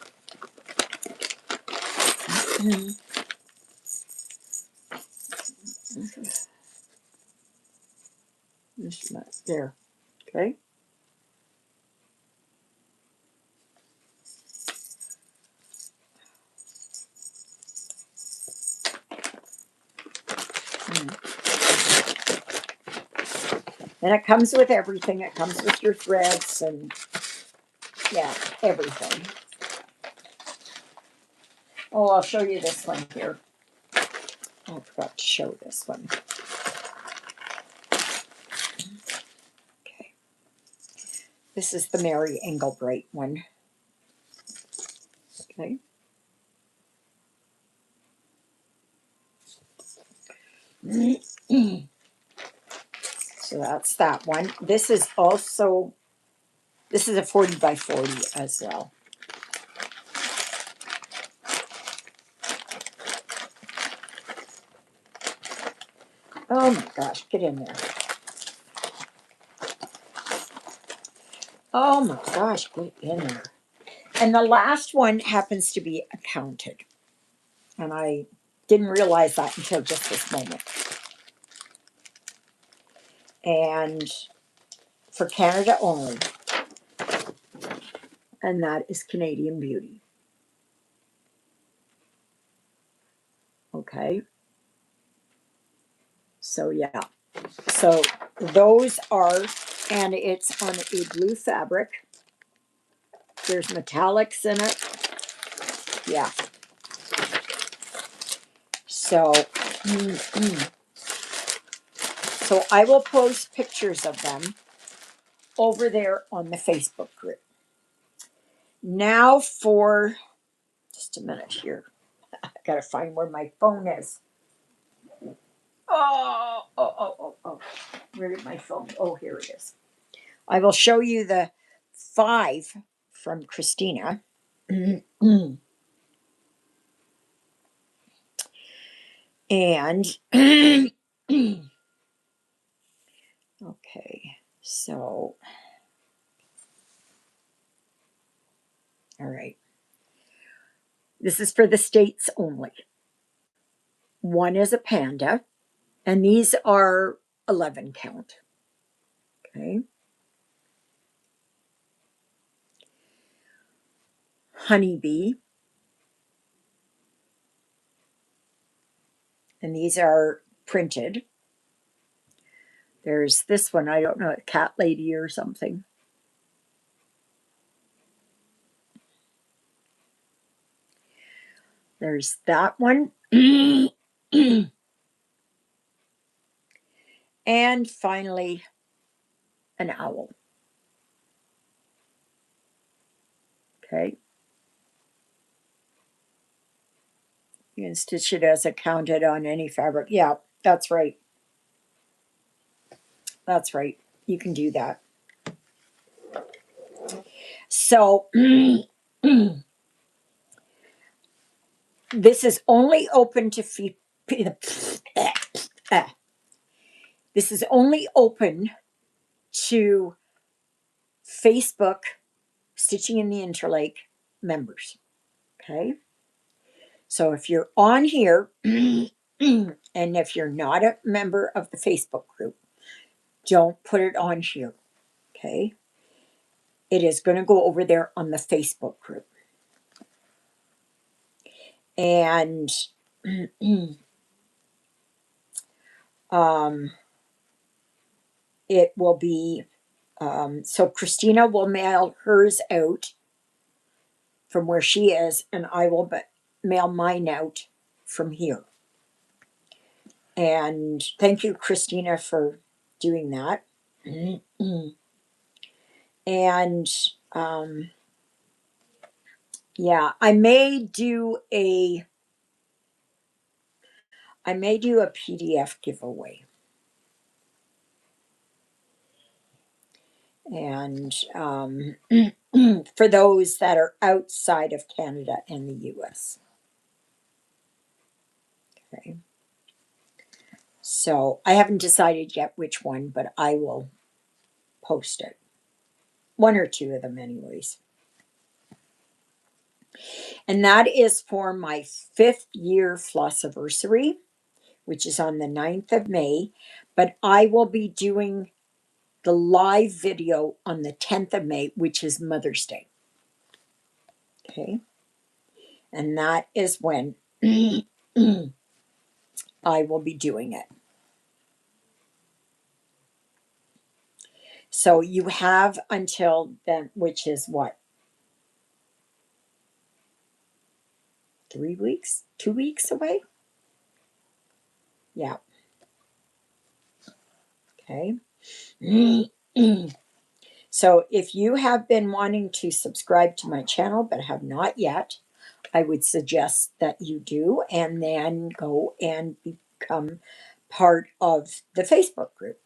there. Okay. And it comes with everything. It comes with your threads and yeah, everything. Oh, I'll show you this one here. Oh, I forgot to show this one. Okay. This is the Mary Engelbright one. Okay. So that's that one. This is also, this is a 40 by 40 as well. Oh my gosh, get in there. Oh my gosh, get in there. And the last one happens to be accounted. And I didn't realize that until just this moment. And for Canada only. And that is Canadian Beauty. Okay. So yeah. So those are, and it's on a blue fabric. There's metallics in it. Yeah. So, so I will post pictures of them over there on the Facebook group. Now for just a minute here. I gotta find where my phone is. Oh. Where did my phone? Oh, here it is. I will show you the 5 from Christina. And okay, so all right. This is for the States only. One is a panda, and these are 11 count. Okay. Honeybee, and these are printed. There's this one, I don't know, a cat lady or something. There's that one. And finally, an owl. Okay. You can stitch it as accounted on any fabric. Yeah, that's right. That's right. You can do that. So this is only open to this is only open to Facebook Stitching in the Interlake members. Okay. So if you're on here and if you're not a member of the Facebook group, don't put it on here. Okay. It is going to go over there on the Facebook group. And it will be, so Christina will mail hers out from where she is, and I will mail mine out from here. And thank you, Christina, for doing that. And yeah, I may do a PDF giveaway. And for those that are outside of Canada and the US. Okay. So I haven't decided yet which one, but I will post it. One or two of them, anyways. And that is for my 5th year Flossiversary, which is on the 9th of May. But I will be doing the live video on the 10th of May, which is Mother's Day. Okay. And that is when I will be doing it. So you have until then, which is what? 3 weeks? 2 weeks away? Yeah. Okay. So if you have been wanting to subscribe to my channel but have not yet, I would suggest that you do, and then go and become part of the Facebook group.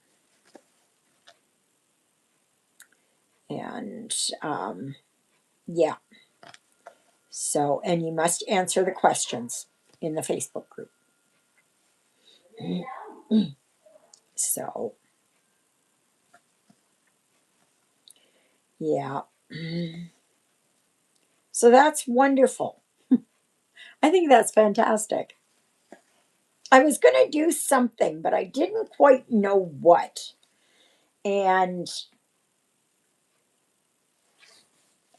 And yeah. So, and you must answer the questions in the Facebook group. So, Yeah. So that's wonderful. I think that's fantastic. I was going to do something, but I didn't quite know what. And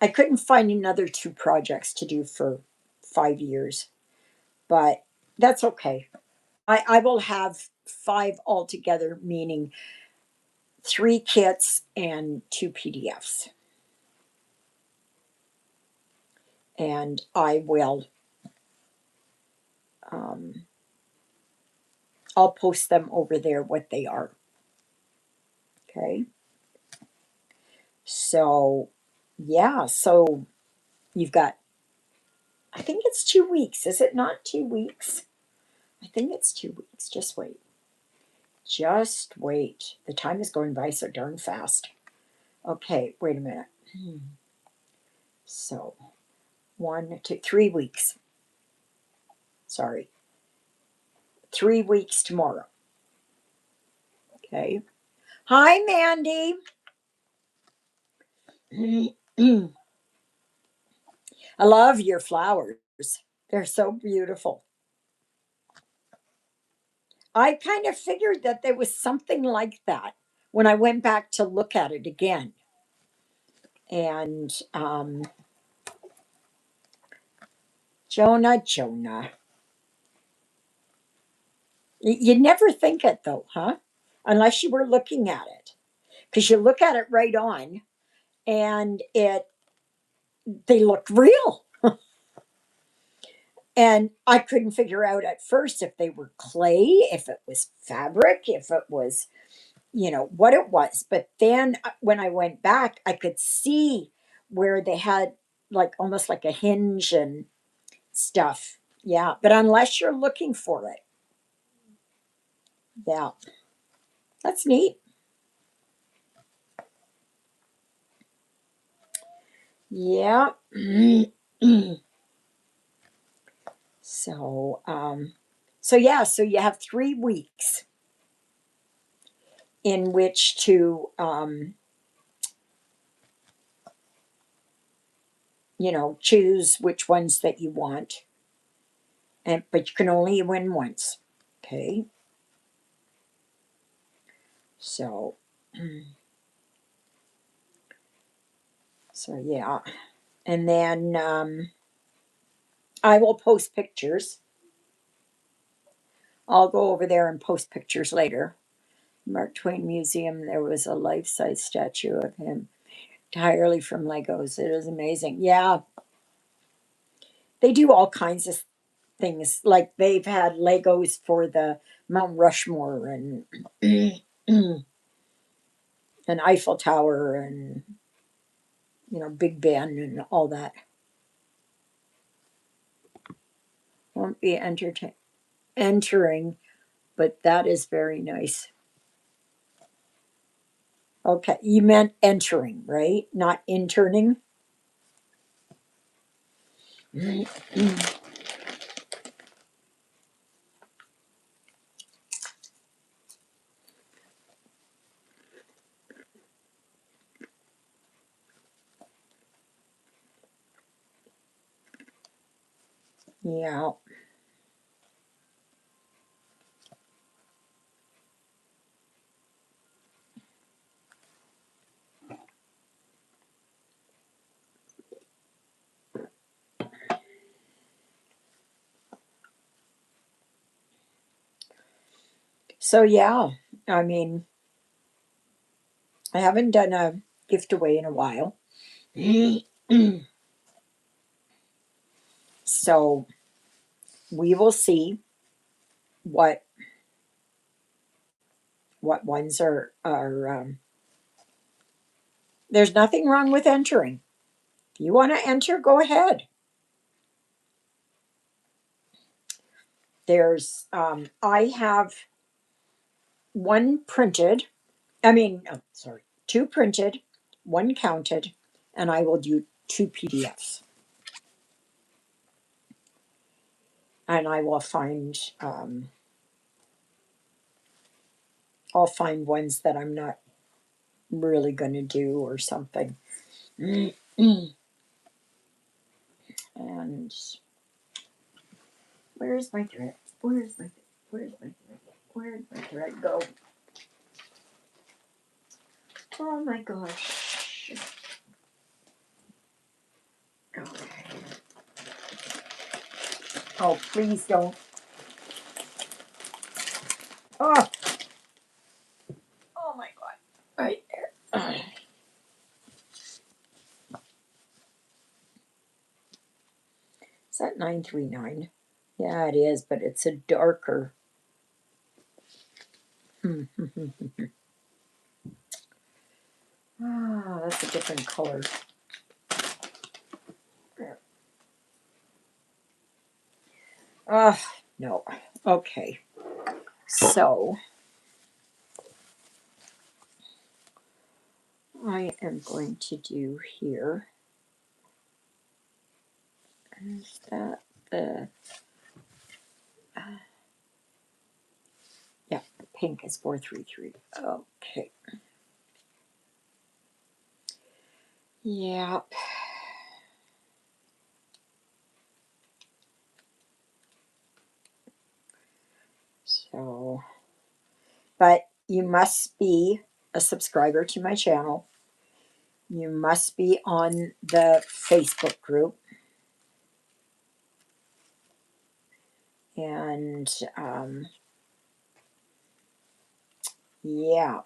I couldn't find another two projects to do for 5 years, but that's okay. I will have five altogether, meaning three kits and two PDFs. And I will, um, I'll post them over there what they are. Okay. So, yeah. So you've got, I think it's 2 weeks. Is it not 2 weeks? I think it's 2 weeks. Just wait. Just wait. The time is going by so darn fast. Okay, wait a minute. So, 3 weeks. Sorry. 3 weeks tomorrow. Okay. Hi, Mandy. I love your flowers. They're so beautiful. I kind of figured that there was something like that when I went back to look at it again. And Jonah. You'd never think it though, huh? Unless you were looking at it. Because you look at it right on and they look real. And I couldn't figure out at first if they were clay, if it was fabric, if it was, what it was. But then when I went back, I could see where they had like almost like a hinge and stuff. Yeah. But unless you're looking for it, yeah, that's neat. Yeah. So, so yeah, so you have 3 weeks in which to, choose which ones that you want, and but you can only win once. Okay, so, so yeah, and then I will post pictures. I'll go over there and post pictures later. Mark Twain Museum. There was a life-size statue of him entirely from Legos. It is amazing. Yeah, they do all kinds of things. Like they've had Legos for the Mount Rushmore and an Eiffel Tower and Big Ben and all that. Won't be entering, but that is very nice. Okay, you meant entering, right? Not interning. Yeah. So yeah, I mean, I haven't done a gift away in a while. So we will see what ones are. There's nothing wrong with entering. If you want to enter, go ahead. I have one printed. I mean, oh, sorry, two printed, one counted, and I will do two PDFs. And I will I'll find ones that I'm not really going to do or something. And where's my thread? Where's my thread? Where did my thread go? Oh my gosh. Okay. Oh, please don't. Oh, oh my God. Right there. Is that 939? Yeah, it is, but it's a darker. Ah, that's a different color. No. Okay. So I am going to do here. Is that the yeah, the pink is 433. Okay. Yeah. So, but you must be a subscriber to my channel. You must be on the Facebook group. And yeah,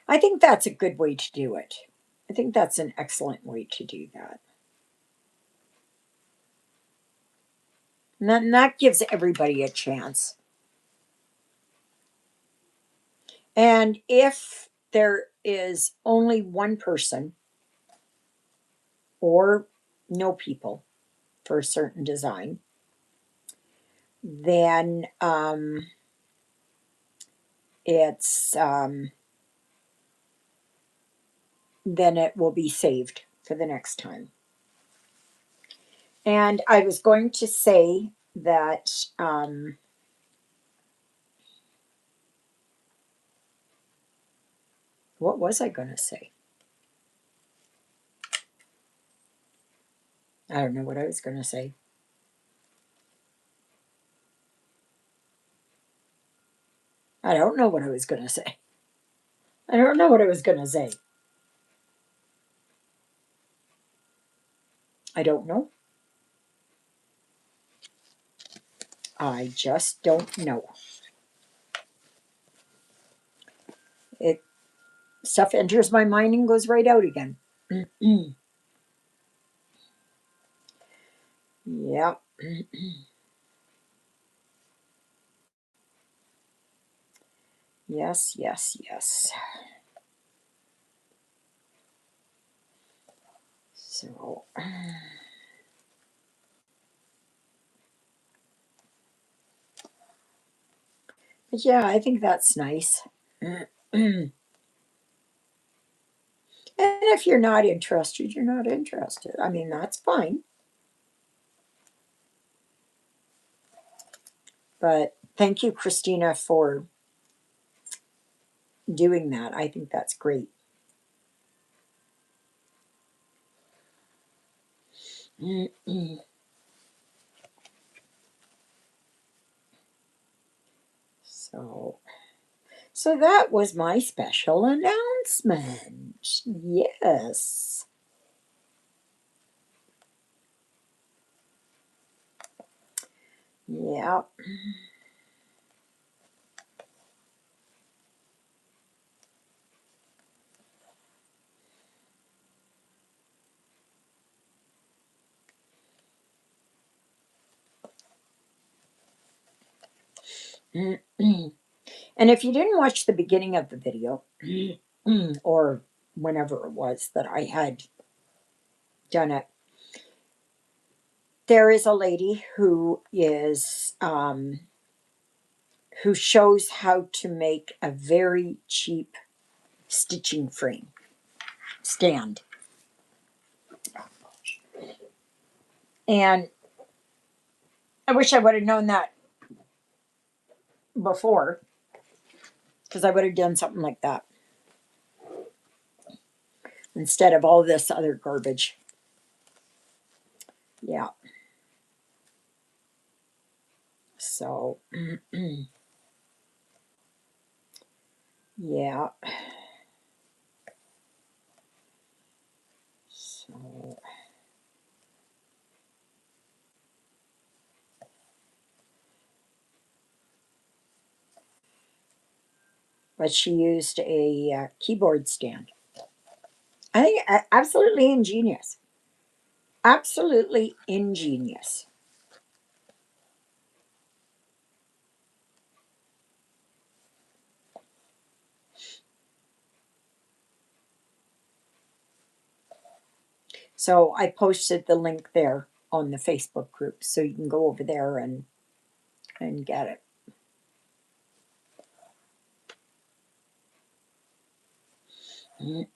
I think that's a good way to do it. I think that's an excellent way to do that. And that gives everybody a chance. And if there is only one person or no people for a certain design, then it's then it will be saved for the next time. And I was going to say that what was I going to say? I don't know what I was going to say. I don't know what I was going to say. I don't know what I was going to say. I don't know. I just don't know. It stuff enters my mind and goes right out again. Yeah. Yes, yes, yes. So, but yeah, I think that's nice. And if you're not interested, you're not interested. I mean, that's fine. But thank you, Christina, for doing that. I think that's great. So, so that was my special announcement. Yes. Yeah. And if you didn't watch the beginning of the video, or whenever it was that I had done it, there is a lady who is who shows how to make a very cheap stitching frame stand. And I wish I would have known that before, because I would have done something like that. instead of all this other garbage. Yeah. So, yeah. So, but she used a keyboard stand. I think absolutely ingenious. Absolutely ingenious. So I posted the link there on the Facebook group, so you can go over there and get it.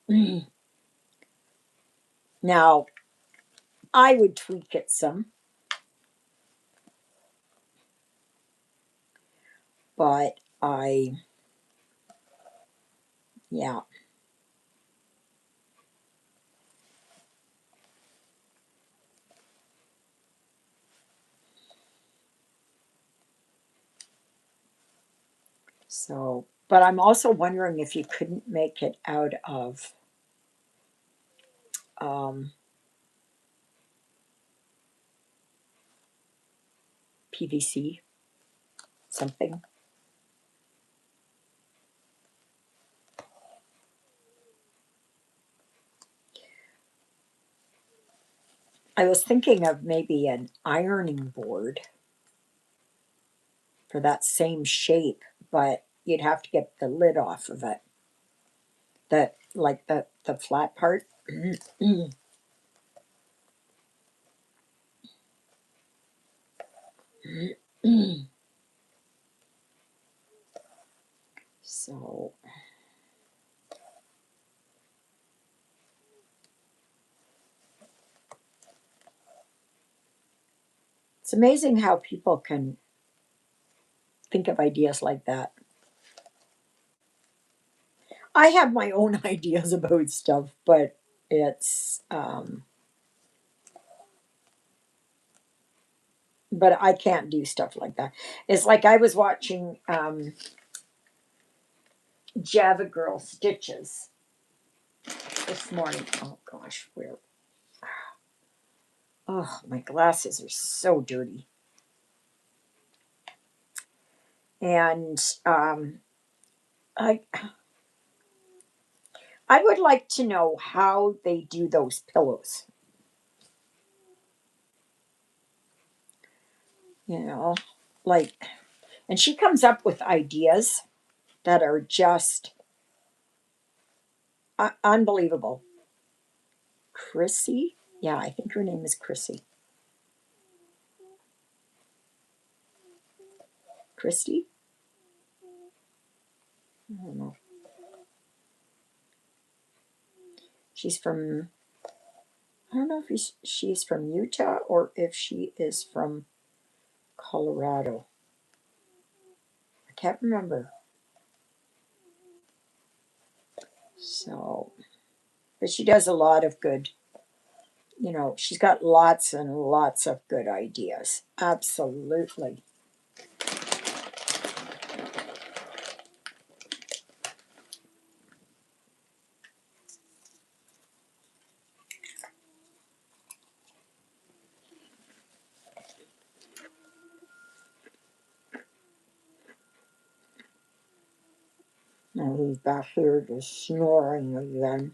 Now I would tweak it some, but yeah. So, but I'm also wondering if you couldn't make it out of um, PVC something. I was thinking of maybe an ironing board for that same shape, but you'd have to get the lid off of it. The flat part. So it's amazing how people can think of ideas like that. I have my own ideas about stuff, but it's but I can't do stuff like that. It's like I was watching Java Girl Stitches this morning. Oh gosh, where? Oh, my glasses are so dirty. And I I would like to know how they do those pillows. You know, like, and she comes up with ideas that are just unbelievable. Chrissy, yeah, I think her name is Chrissy. Christy, I don't know. She's from. I don't know if she's from Utah or if she is from Colorado. I can't remember. So, but she does a lot of good. She's got lots and lots of good ideas. Absolutely. Now he's back here just snoring again.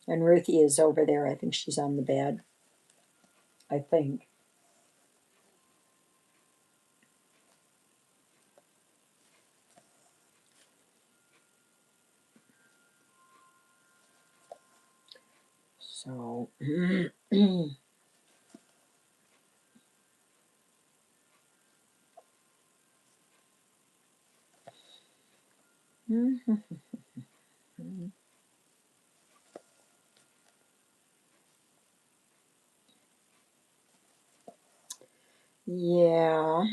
And Ruthie is over there. I think she's on the bed. I think. So, Mhm. Yeah.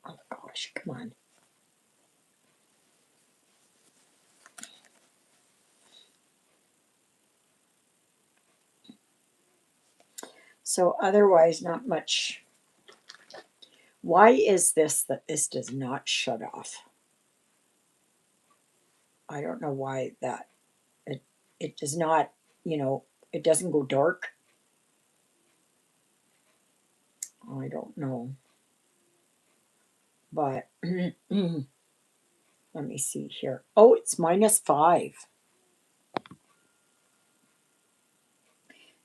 Oh gosh, come on. So otherwise, not much. Why is this that this does not shut off? I don't know why that it it does not, you know, it doesn't go dark. I don't know. But let me see here. Oh, it's -5.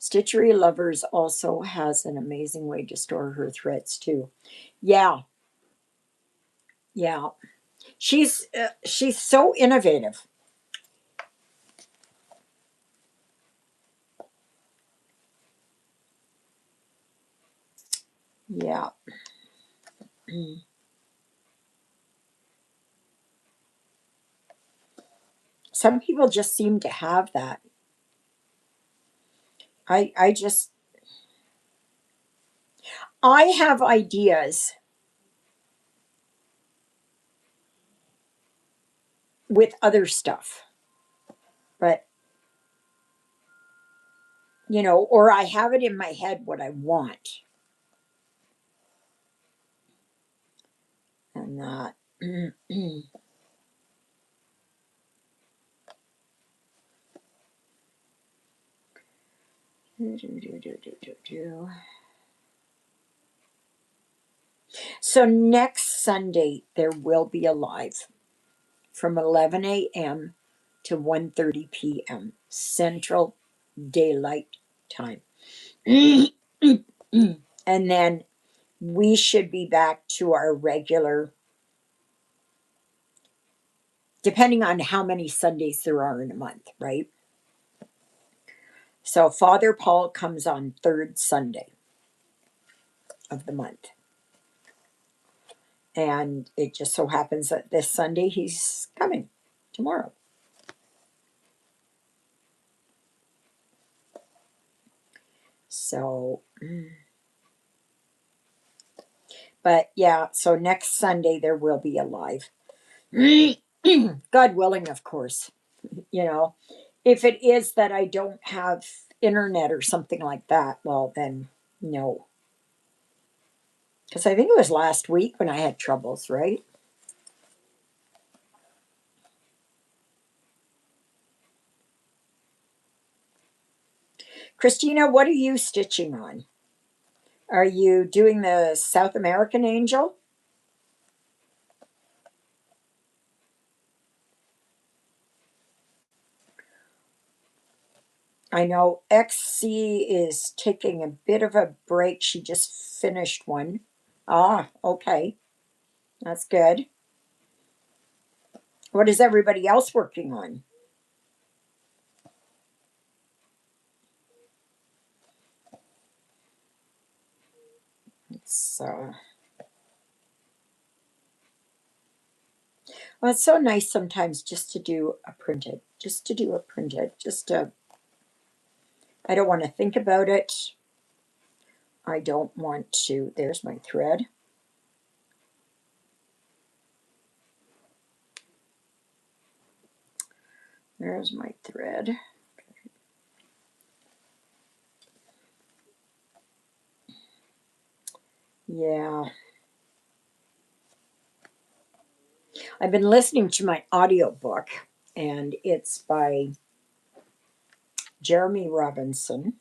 Stitchery Lovers also has an amazing way to store her threads too. Yeah, yeah. She's so innovative. Yeah. Some people just seem to have that. I just I have ideas with other stuff, but or I have it in my head what I want, and that. So next Sunday there will be a live from 11 a.m. to 1:30 p.m. Central Daylight Time. And then we should be back to our regular, depending on how many Sundays there are in a month, right? So Father Paul comes on third Sunday of the month. And it just so happens that this Sunday he's coming tomorrow. So, but yeah, so next Sunday there will be a live. God willing, of course. You know, if it is that I don't have internet or something like that, well, then no. Because I think it was last week when I had troubles, right? Christina, what are you stitching on? Are you doing the South American angel? I know XC is taking a bit of a break. She just finished one. Ah, okay. That's good. What is everybody else working on? It's well, it's so nice sometimes just to do a printed, just to do a printed, just to. I don't want to think about it. I don't want to. There's my thread. There's my thread. Yeah. I've been listening to my audiobook, and it's by Jeremy Robinson.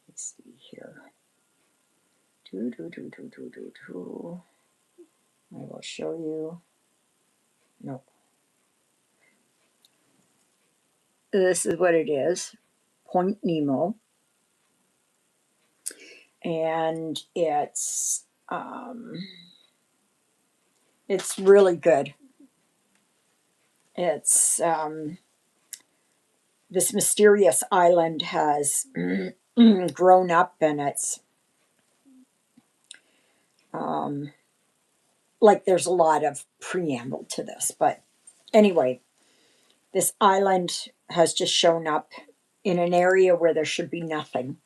Let's see here. Do, do, do, do, do, do, do. I will show you. No. This is what it is. Point Nemo. And it's really good. It's this mysterious island has grown up, and it's um, like there's a lot of preamble to this. But anyway, this island has just shown up in an area where there should be nothing.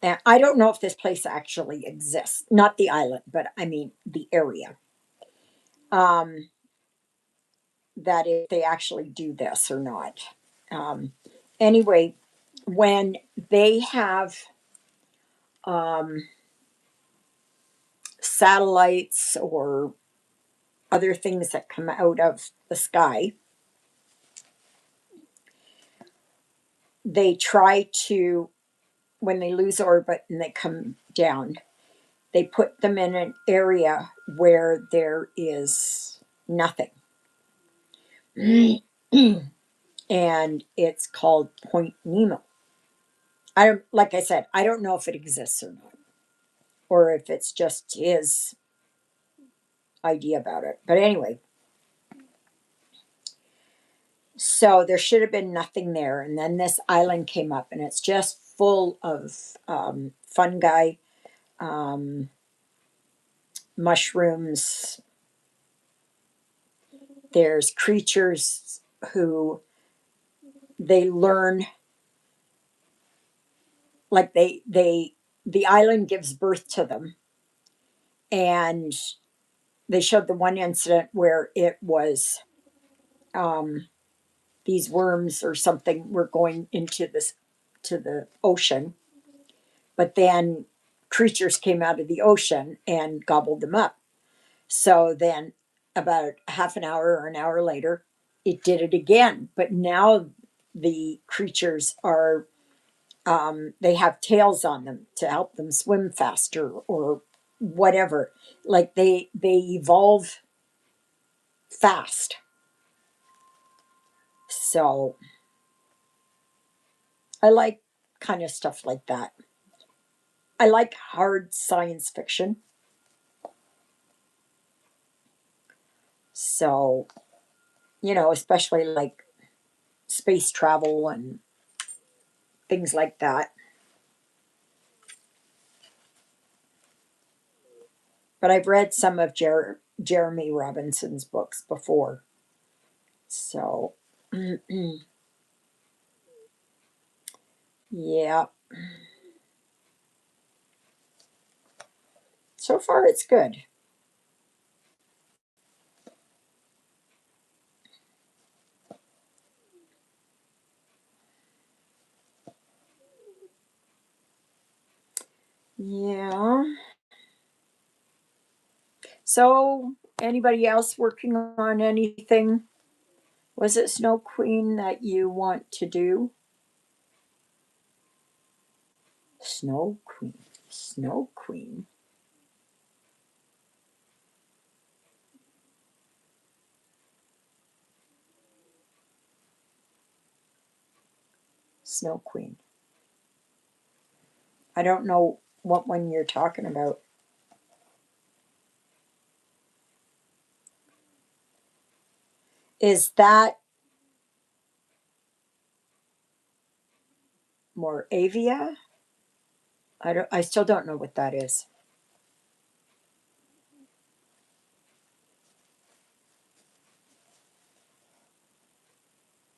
And I don't know if this place actually exists. Not the island, but I mean the area. Um, that if they actually do this or not. Um, anyway, when they have um, satellites or other things that come out of the sky, they try to, when they lose orbit and they come down, they put them in an area where there is nothing. And it's called Point Nemo. I don't, like I said, I don't know if it exists or not, or if it's just his idea about it. But anyway, so there should have been nothing there. And then this island came up, and it's just full of fungi, um, mushrooms. There's creatures who they learn, like the island gives birth to them. And they showed the one incident where it was um, these worms or something were going into this to the ocean, but then creatures came out of the ocean and gobbled them up. So then, about half an hour or an hour later, it did it again. But now the creatures are, they have tails on them to help them swim faster or whatever. Like they evolve fast. So I like kind of stuff like that. I like hard science fiction. So, especially like space travel and things like that. But I've read some of Jeremy Robinson's books before. So, yeah. So far, it's good. Yeah. So, anybody else working on anything? Was it Snow Queen that you want to do? Snow Queen. Snow Queen. Snow Queen. I don't know what one you're talking about. Is that more Avia? I still don't know what that is.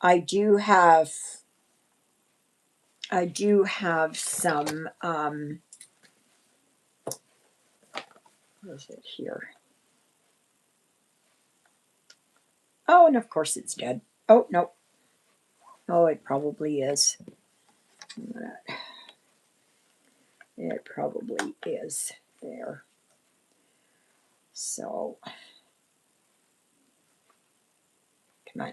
I do have I do have some what is it here? Oh, and of course it's dead. Oh no. Oh, it probably is. It probably is there. So come on.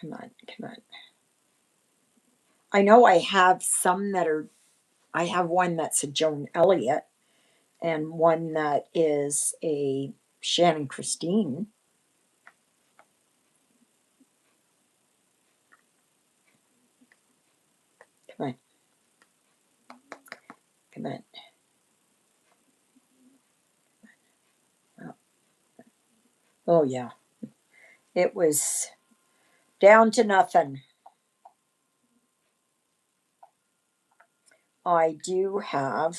Come on, come on. I know I have some that are I have one that's a Joan Elliott and one that is a Shannon Christine. Come on, come on. Oh, oh yeah. It was down to nothing. I do have,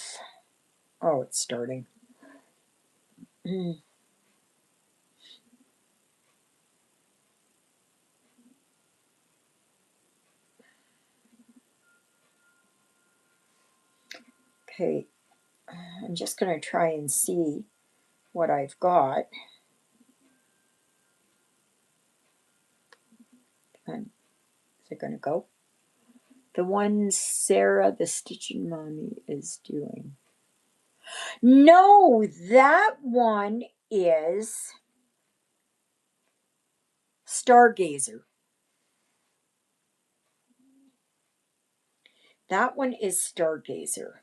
oh, it's starting. Okay, I'm just going to try and see what I've got. And is it going to go? The one Sarah, the Stitching Mommy, is doing. No, that one is Stargazer. That one is Stargazer.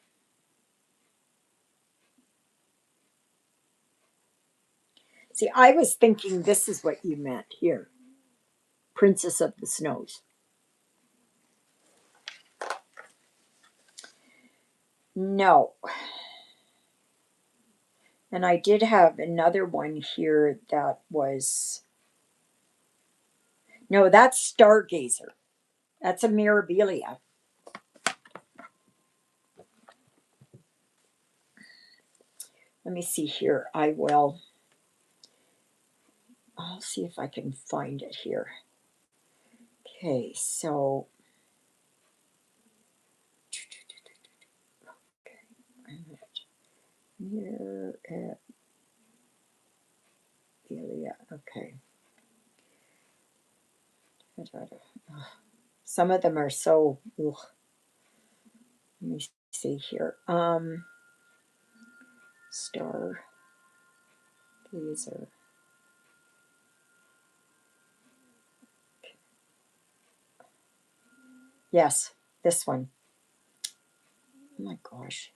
See, I was thinking this is what you meant here. Princess of the Snows. No. And I did have another one here that was, no, that's Stargazer. That's a Mirabilia. Let me see here. I'll see if I can find it here. Okay, so Mirabilia. Okay. Some of them are so, ugh. Let me see here. Star Gazer. Yes, this one. Oh my gosh.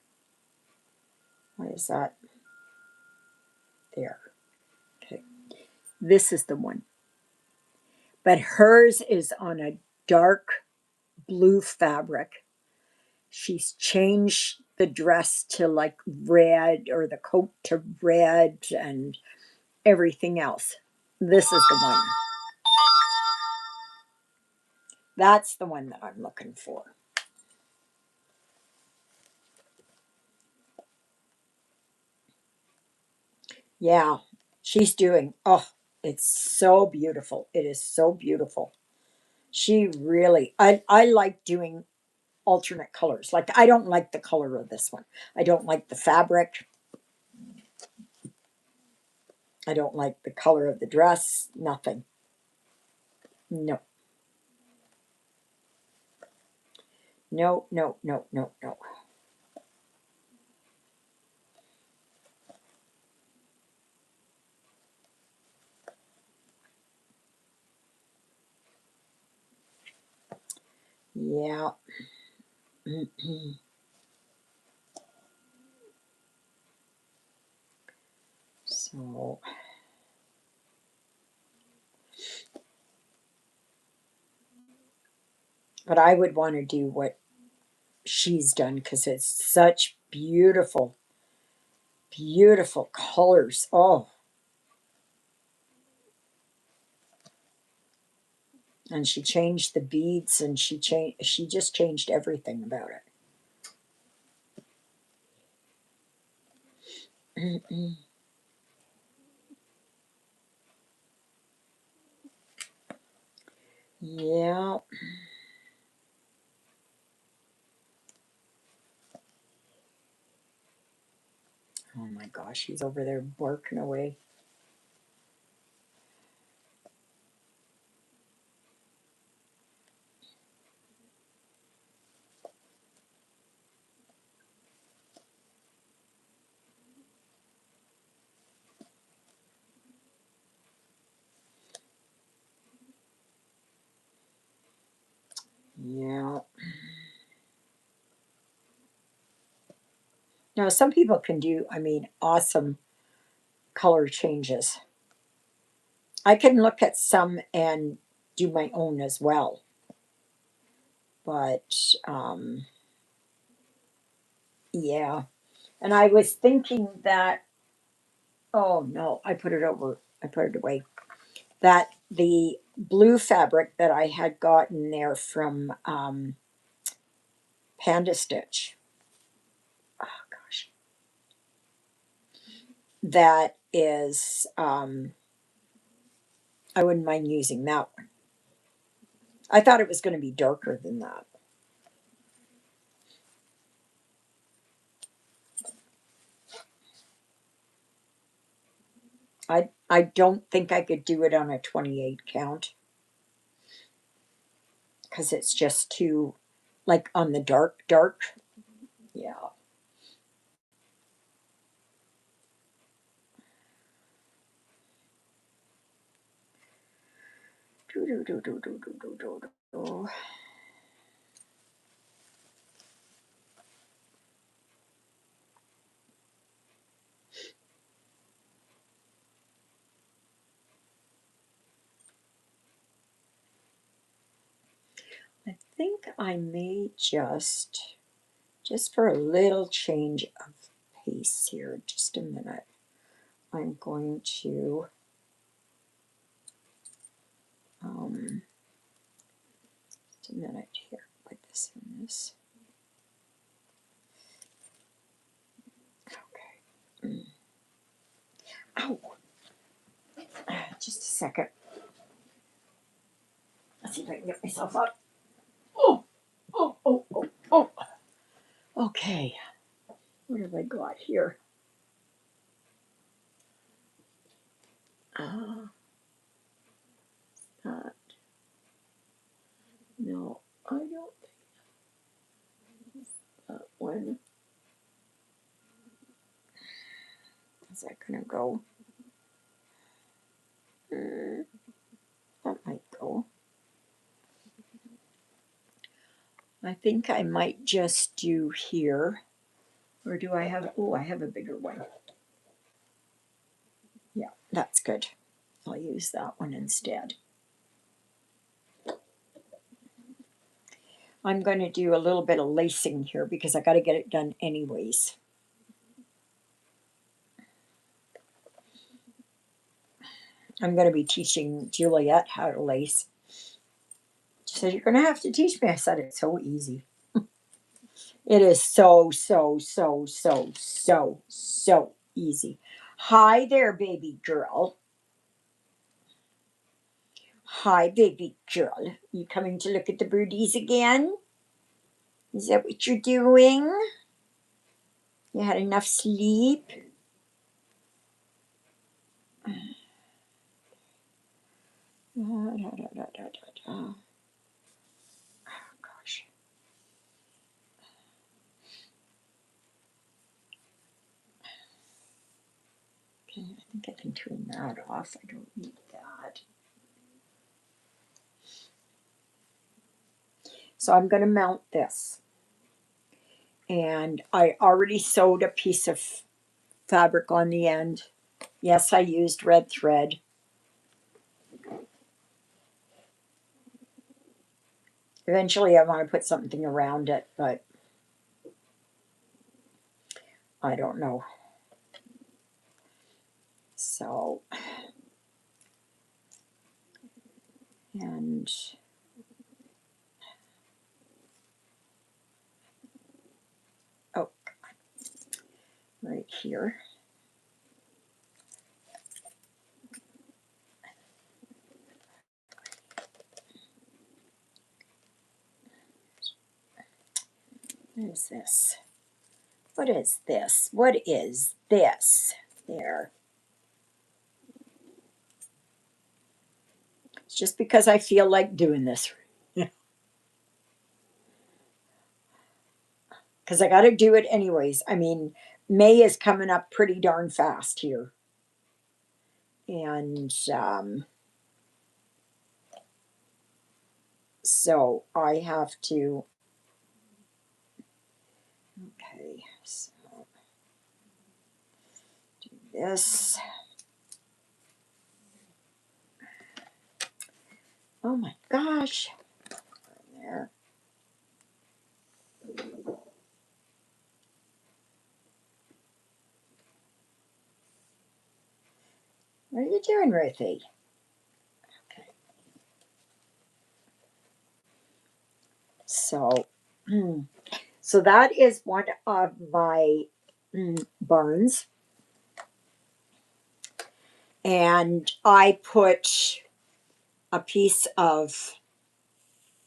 Why is that there? Okay. This is the one. But hers is on a dark blue fabric. She's changed the dress to like red or the coat to red and everything else. This is the one. That's the one that I'm looking for. Yeah, she's doing, oh, it's so beautiful. It is so beautiful. She really, I like doing alternate colors. Like, I don't like the color of this one. I don't like the fabric. I don't like the color of the dress. Nothing. No. No, no, no, no, no. Yeah. So, but I would want to do what she's done because it's such beautiful, beautiful colors. Oh, and she changed the beads and she just changed everything about it. Yeah. Oh my gosh, he's over there barking away. Yeah. Now, some people can do, I mean, awesome color changes. I can look at some and do my own as well. But yeah. And I was thinking that, oh no, I put it over, I put it away. That the blue fabric that I had gotten there from Panda Stitch, that is, I wouldn't mind using that one. I thought it was going to be darker than that. I don't think I could do it on a 28 count because it's just too, like on the dark, dark. Yeah. Do, do, do, do, do, do, do, do, do. I think I may just for a little change of pace here, just a minute. I'm going to, um, just a minute here, put this in this. Okay. Ow! Just a second. Let's see if I can get myself up. Oh, oh, oh, oh, oh. Okay. What have I got here? Uh, that. No, I don't think that one. Is that gonna go? That might go. I think I might just do here. Or do I have, oh, I have a bigger one. Yeah, that's good. I'll use that one instead. I'm going to do a little bit of lacing here because I got to get it done anyways. I'm going to be teaching Juliet how to lace. She said, "You're going to have to teach me." I said, "It's so easy." It is so, so, so, so, so, so easy. Hi there, baby girl. Hi, baby girl. You coming to look at the birdies again? Is that what you're doing? You had enough sleep? Da, da, da, da, da, da. Oh, gosh. Okay, I think I can turn that off. I don't need that. So I'm going to mount this. And I already sewed a piece of fabric on the end. Yes, I used red thread. Eventually, I want to put something around it, but I don't know. So, and oh, right here. What is this? What is this? What is this? There. It's just because I feel like doing this. Because I got to do it anyways. I mean, May is coming up pretty darn fast here. And so I have to, okay, so do this. Oh my gosh. There. What are you doing, Ruthie? Okay. So, so that is one of my barns. And I put a piece of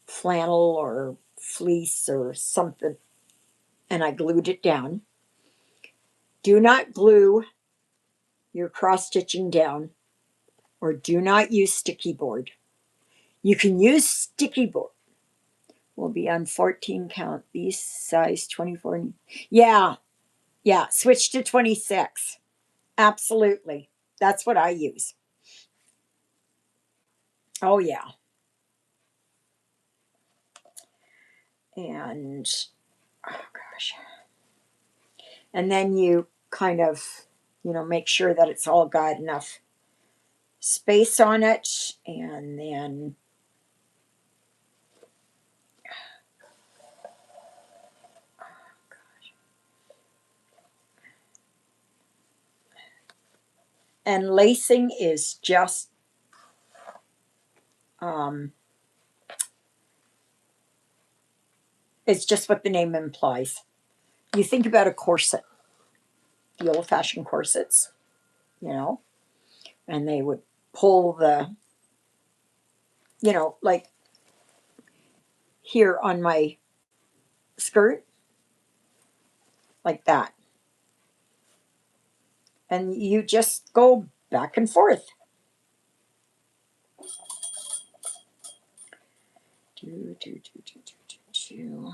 flannel or fleece or something, and I glued it down. Do not glue your cross stitching down, or do not use sticky board. You can use sticky board. We'll be on 14 count, these size 24. Yeah, yeah, switch to 26. Absolutely. That's what I use. Oh, yeah. And, oh gosh. And then you kind of, make sure that it's all got enough space on it. And then, and lacing is just, um, it's just what the name implies. You think about a corset, the old fashioned corsets, you know, and they would pull the, like here on my skirt, like that. And you just go back and forth. Do, do, do, do, do, do, do.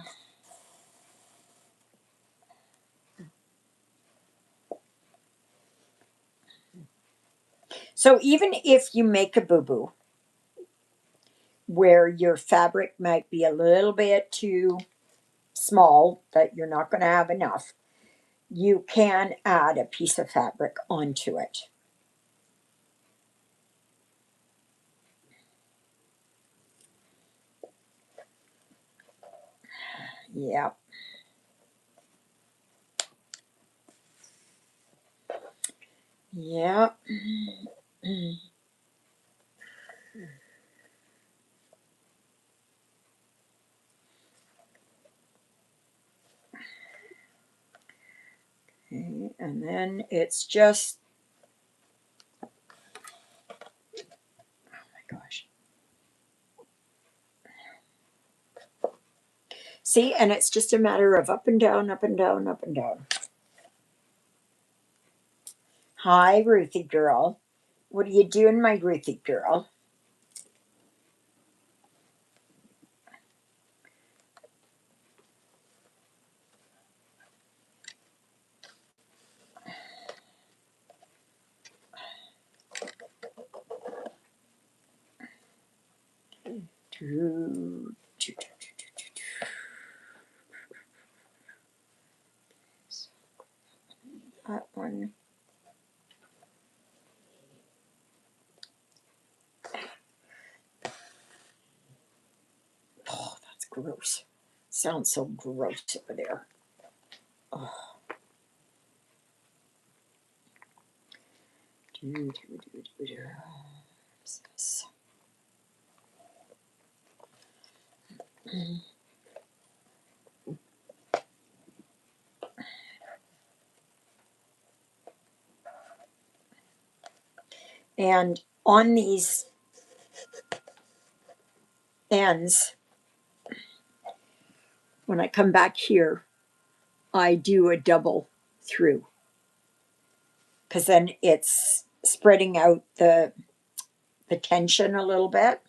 So even if you make a boo-boo where your fabric might be a little bit too small, that you're not going to have enough, you can add a piece of fabric onto it. Yep. Yep. Okay, and then it's just, oh my gosh. See, and it's just a matter of up and down, up and down, up and down. Hi, Ruthie girl. What are you doing, my Ruthie girl? That one. Oh, that's gross. Sounds so gross over there. Oh. What's this? And on these ends, when I come back here, I do a double through, because then it's spreading out the tension a little bit.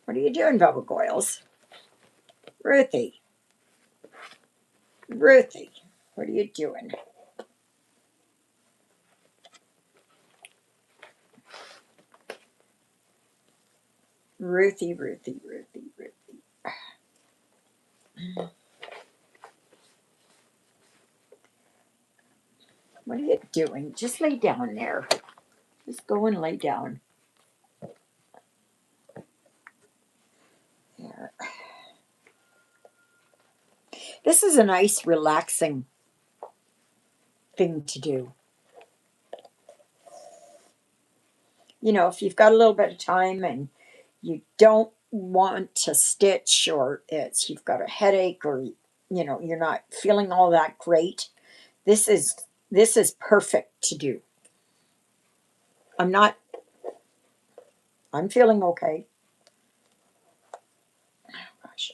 What are you doing, Bubba Goyles? Ruthie. Ruthie, what are you doing? Ruthie, Ruthie, Ruthie, Ruthie. What are you doing? Just lay down there. Just go and lay down. There. This is a nice, relaxing thing to do. If you've got a little bit of time and you don't want to stitch, or you've got a headache, or you're not feeling all that great, this is This is perfect to do. I'm not, I'm feeling okay. Gosh.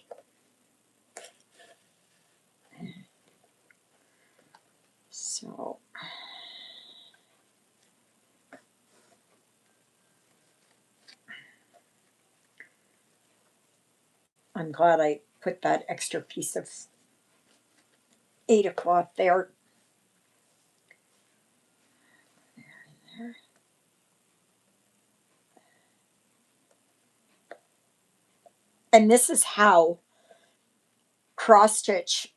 So I'm glad I put that extra piece of Aida cloth there. And this is how cross stitch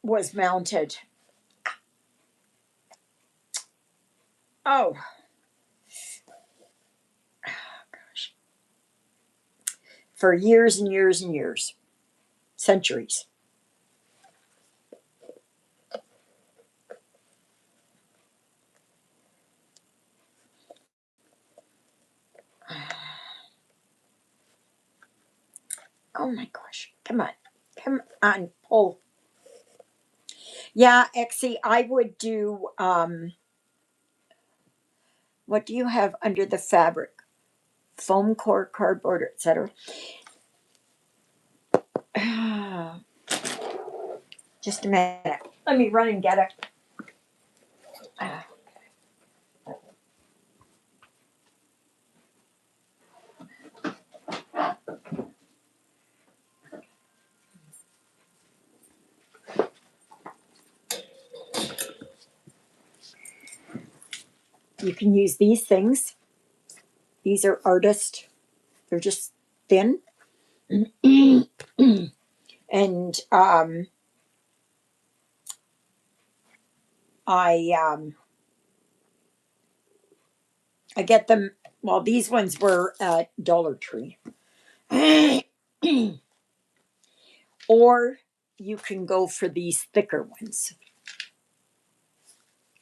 was mounted. Oh gosh. For years and years and years, centuries. Oh my gosh. Come on. Come on, pull. Yeah, Exie, I would do what do you have under the fabric? Foam core, cardboard, etc. Just a minute. Let me run and get it. You can use these things. These are artist. They're just thin. And I I get them. Well, these ones were at Dollar Tree, or you can go for these thicker ones.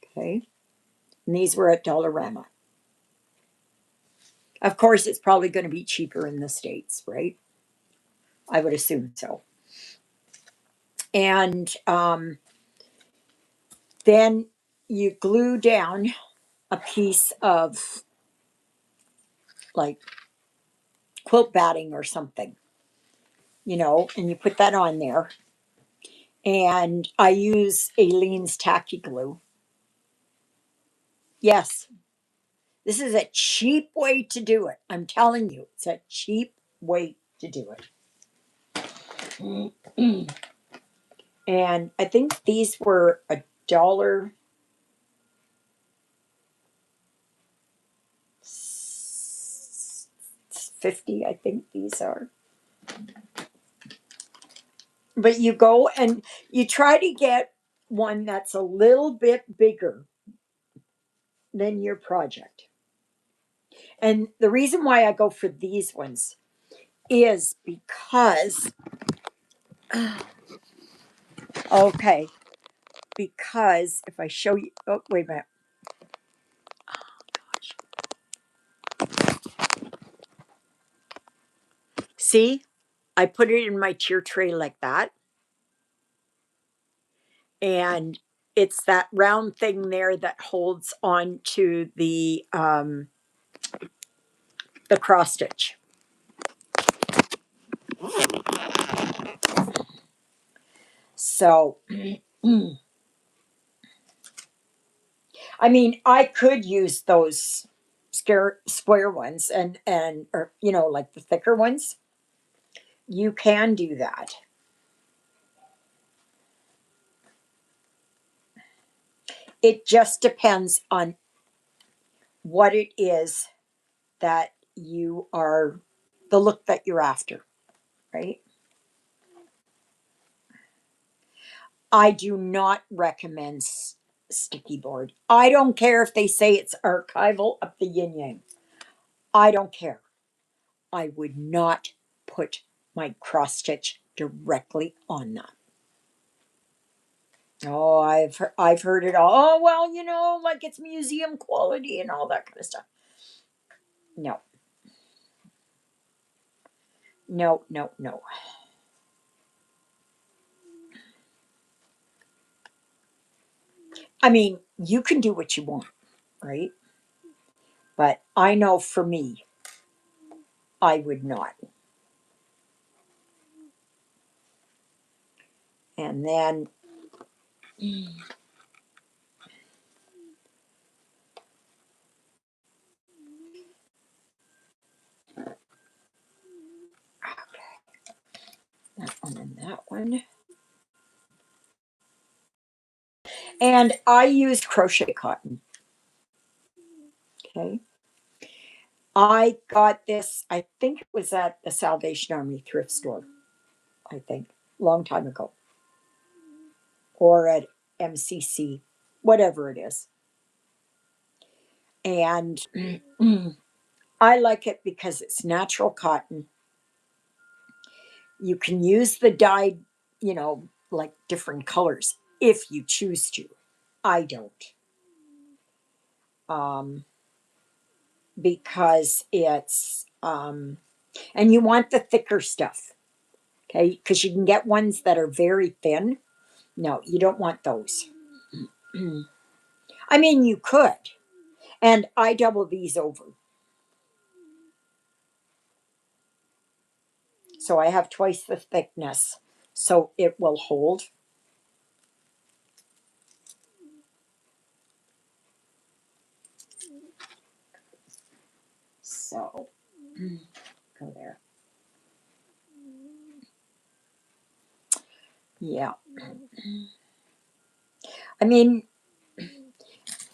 Okay, and these were at Dollarama. Of course, it's probably going to be cheaper in the States, right? I would assume so. And then you glue down a piece of like quilt batting or something, and you put that on there. And I use Aleene's tacky glue. Yes, this is a cheap way to do it. I'm telling you, it's a cheap way to do it. And I think these were $1.50. I think these are. But you go and you try to get one that's a little bit bigger than your project. And the reason why I go for these ones is because, okay, because if I show you, oh, wait a minute. See, I put it in my tier tray like that. And it's that round thing there that holds on to the cross stitch. So, I mean, I could use those square ones and or like the thicker ones. You can do that. It just depends on what it is that you are, the look that you're after, right? I do not recommend sticky board. I don't care if they say it's archival up the yin yang. I don't care. I would not put my cross stitch directly on that. Oh, I've heard it all. Oh well, like it's museum quality and all that kind of stuff. No, no, no, no. I mean, you can do what you want, right? But I know for me, I would not. And then, that one and that one. And I use crochet cotton. Okay. I got this, I think it was at the Salvation Army thrift store, I think, long time ago, or at MCC, whatever it is. And I like it because it's natural cotton. You can use the dyed, like different colors if you choose to. I don't. Um, because and you want the thicker stuff, okay? Because you can get ones that are very thin. No, you don't want those. I mean, you could. And I double these over. So I have twice the thickness. So it will hold. So go there. Yeah. I mean,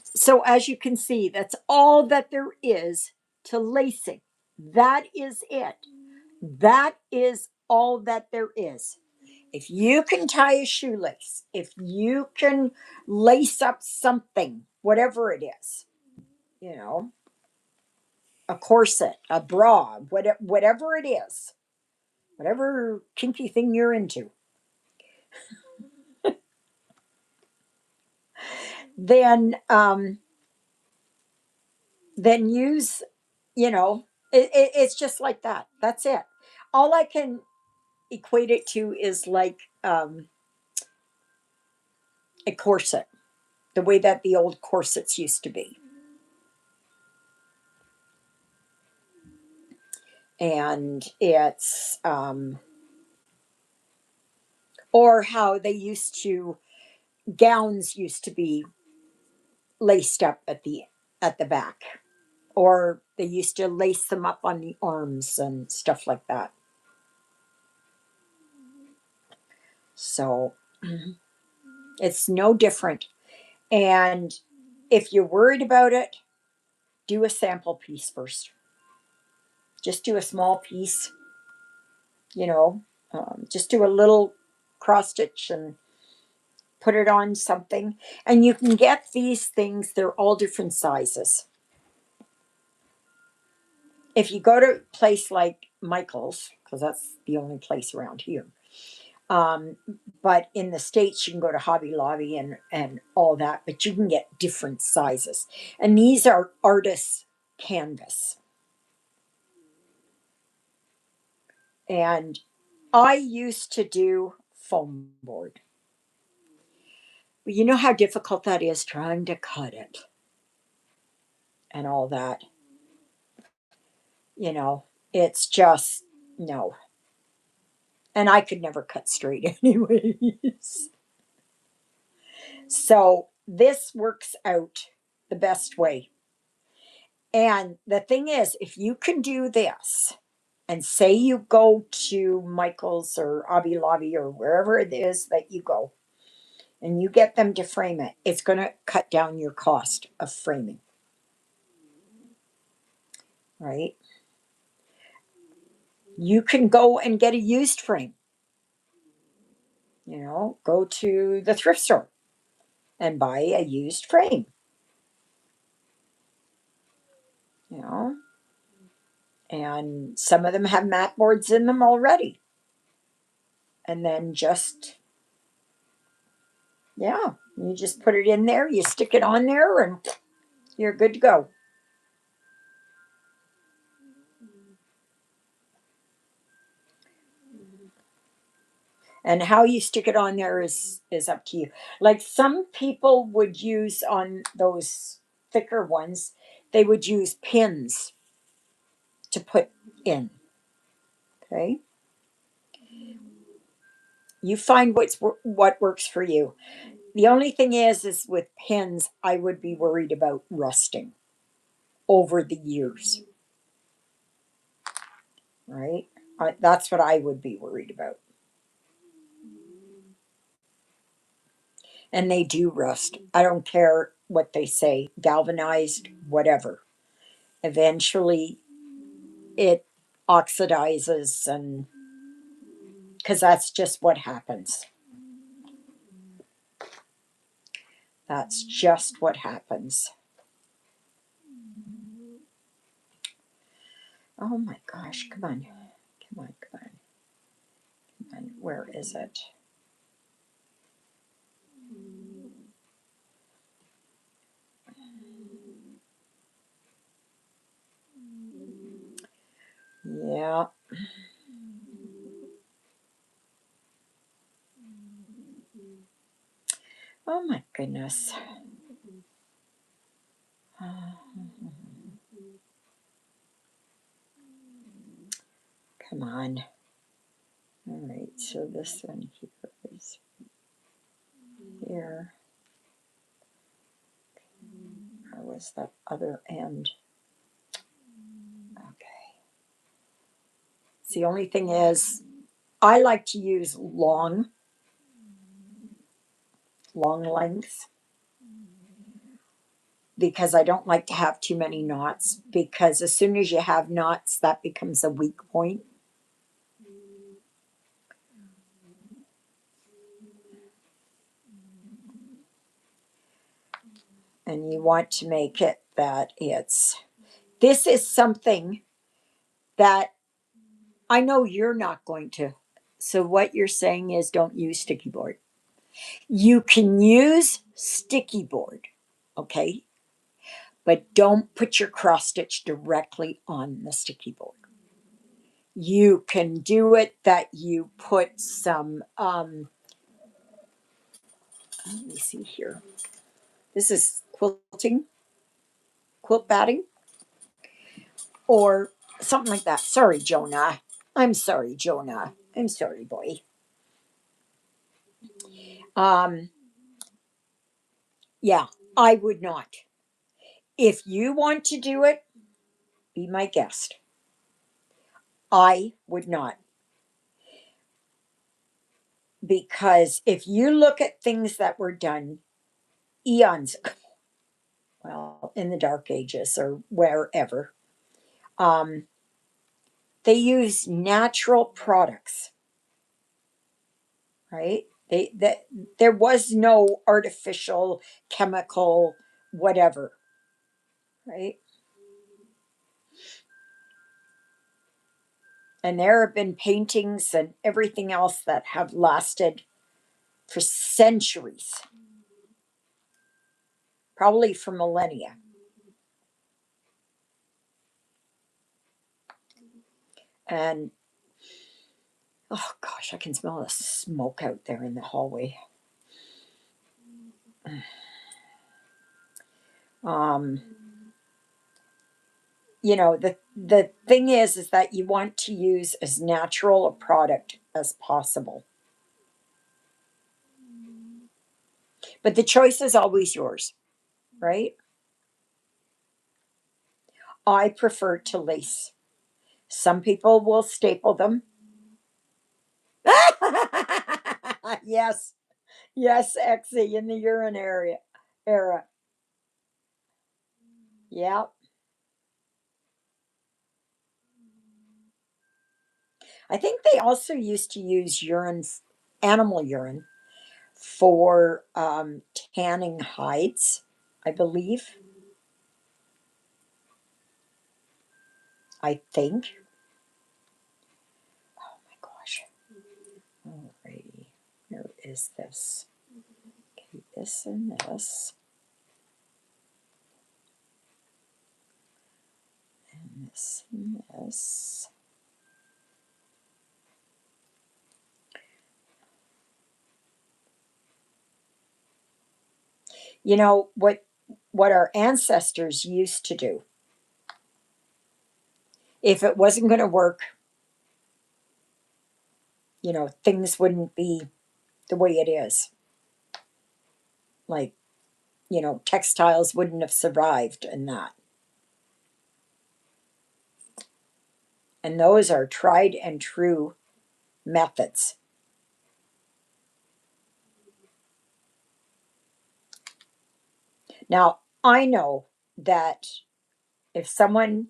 so as you can see, that's all that there is to lacing. That is it. That is all that there is. If you can tie a shoelace, if you can lace up something, whatever it is, you know, a corset, a bra, whatever it is, whatever kinky thing you're into, then then use, it's just like that. That's it. All I can equate it to is like a corset, the way that the old corsets used to be. And it's or how they used to gowns used to be laced up at the back, or they used to lace them up on the arms and stuff like that. So it's no different. And if you're worried about it, do a sample piece first. Just do a small piece, you know, just do a little cross stitch and put it on something. And you can get these things, they're all different sizes. If you go to a place like Michael's, because that's the only place around here, um, but in the States, you can go to Hobby Lobby and all that, but you can get different sizes. And these are artist's canvas. And I used to do foam board. But you know how difficult that is trying to cut it and all that. You know, it's just no. And I could never cut straight anyways. So this works out the best way. And the thing is, if you can do this, and say you go to Michael's or Hobby Lobby or wherever it is that you go, and you get them to frame it, it's going to cut down your cost of framing, right? You can go and get a used frame, go to the thrift store and buy a used frame, you know, and some of them have mat boards in them already. And then yeah, you just put it in there, you stick it on there, and you're good to go. And how you stick it on there is up to you. Like some people would use on those thicker ones, they would use pins to put in. Okay, you find what works for you. The only thing is with pins, I would be worried about rusting over the years, right? That's what I would be worried about. And they do rust. I don't care what they say, galvanized, whatever. Eventually, it oxidizes, and because that's just what happens. That's just what happens. Oh my gosh, come on. Come on, come on, come on. Where is it? Yeah. Oh my goodness. Come on. All right, so this one here is here. Where was that other end? Okay. So the only thing is, I like to use long lengths because I don't like to have too many knots, because as soon as you have knots, that becomes a weak point. And you want to make it that this is something that I know you're not going to. So what you're saying is don't use sticky board. You can use sticky board, okay? But don't put your cross stitch directly on the sticky board. You can do it that you put some, let me see here. This is quilt batting, or something like that. Sorry, Jonah. I'm sorry, Jonah. I'm sorry, boy. Um, yeah, I would not. If you want to do it, be my guest. I would not. Because if you look at things that were done eons, well, in the dark ages or wherever, um, they use natural products, right? That there was no artificial chemical whatever, right? And there have been paintings and everything else that have lasted for centuries, probably for millennia. And oh gosh, I can smell the smoke out there in the hallway. Um, the thing is that you want to use as natural a product as possible, but the choice is always yours, right? I prefer to lace. Some people will staple them. Yes, yes, Exy in the urine area era. Yeah, I think they also used to use animal urine, for tanning hides, I believe. I think. Oh my gosh. Alrighty. Where is this? Okay, this and this. And this and this. You know what our ancestors used to do. If it wasn't going to work, things wouldn't be the way it is. Like, textiles wouldn't have survived and that. And those are tried and true methods. Now, I know that if someone,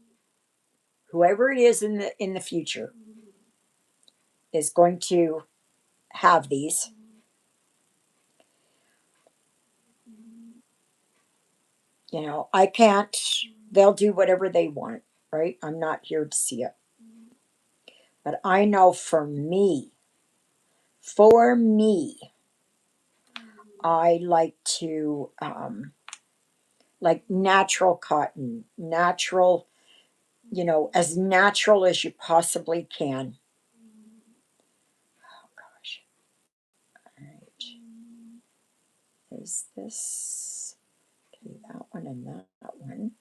whoever it is in the future, is going to have these, I can't, they'll do whatever they want, right? I'm not here to see it. But I know for me, I like to, like natural cotton, natural, as natural as you possibly can. Oh gosh. All right. Is this, okay, that one and that one.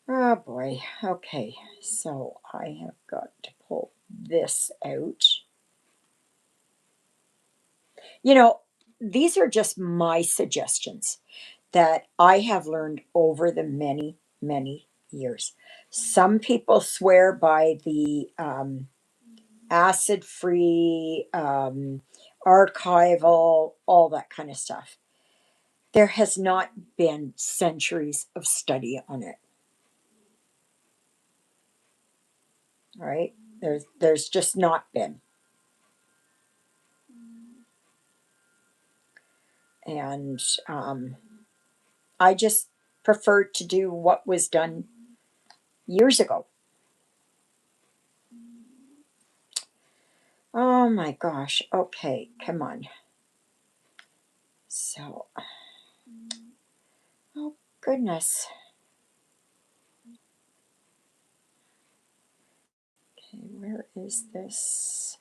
Oh boy. Okay. So I have got to pull this out. You know, these are just my suggestions that I have learned over the many, many years. Some people swear by the acid free, archival, all that kind of stuff. There has not been centuries of study on it, right? There's just not been. And I just preferred to do what was done years ago. Oh my gosh. Okay, come on. So, oh goodness. Okay, where is this?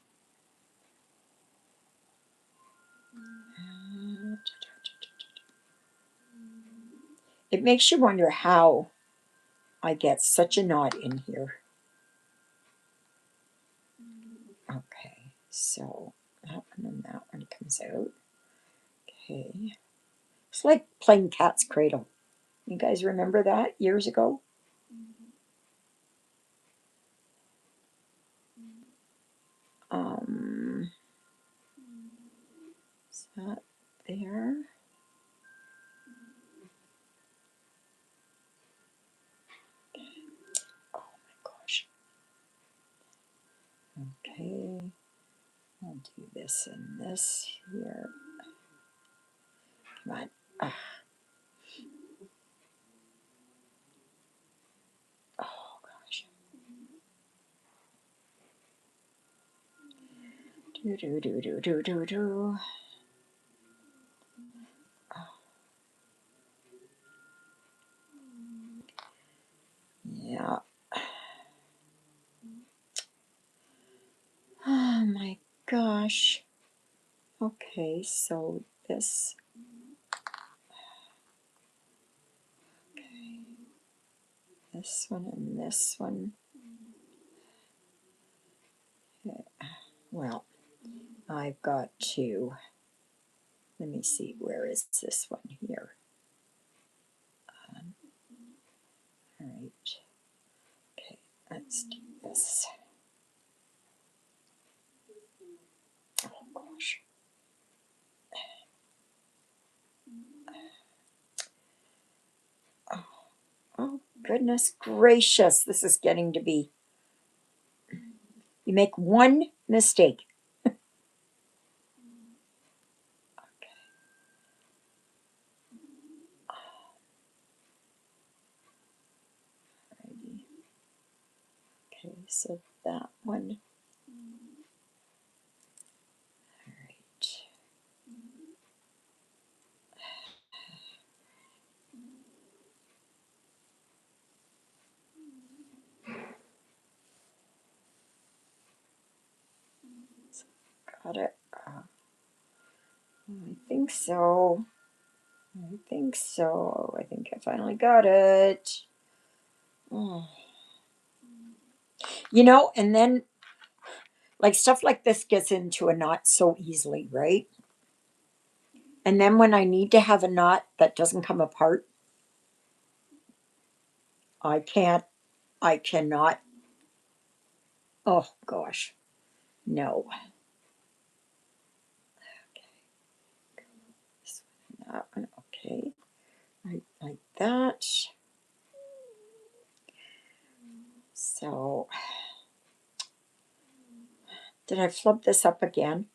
It makes you wonder how I get such a knot in here. Okay, so that one and that one comes out. Okay. It's like playing cat's cradle. You guys remember that years ago? Um, is that there? Oh my gosh. Okay. I'll do this and this here. Come on. Ah, oh gosh. Do do do do do do do. Yeah. Oh my gosh. Okay, so this. Okay, this one and this one. Well, I've got to. Let me see. Where is this one here? All right. Okay, let's do this. Oh gosh. Oh, oh goodness gracious! This is getting to be. You make one mistake. Alrighty. Okay, so that one. All right. Got it. I think so. I think so. I think I finally got it. Oh. You know, and then like stuff like this gets into a knot so easily, right? And then when I need to have a knot that doesn't come apart, I can't, I cannot. Oh gosh, no. This one, that one, okay. Right, like that. So, did I flip this up again?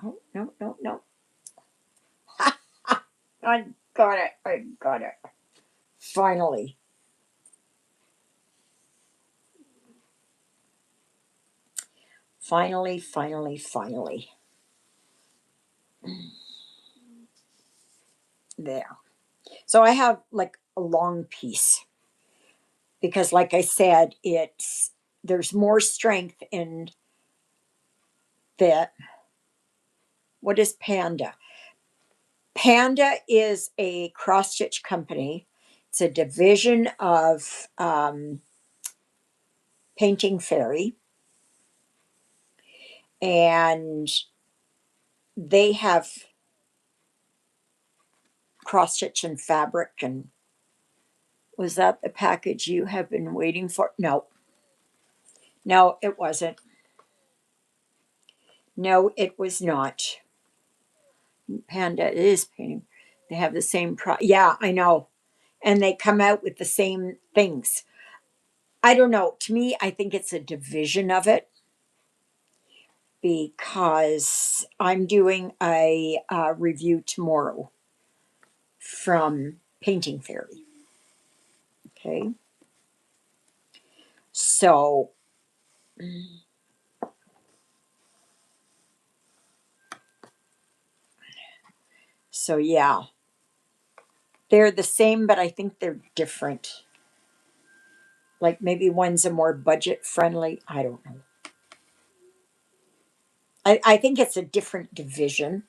Oh, no, no, no. I got it. I got it. Finally. Finally, finally, finally. There. So I have like a long piece because, like I said, there's more strength in the, what is Panda? Panda is a cross stitch company. It's a division of Painting Fairy, and they have cross stitch and fabric. And was that the package you have been waiting for? No, no, it wasn't. No, it was not. Panda is painting. They have the same Yeah, I know. And they come out with the same things. I don't know. To me, I think it's a division of it because I'm doing a review tomorrow from Painting Fairy. Okay. So, so yeah, they're the same, but I think they're different. Like maybe one's a more budget friendly. I don't know. I think it's a different division.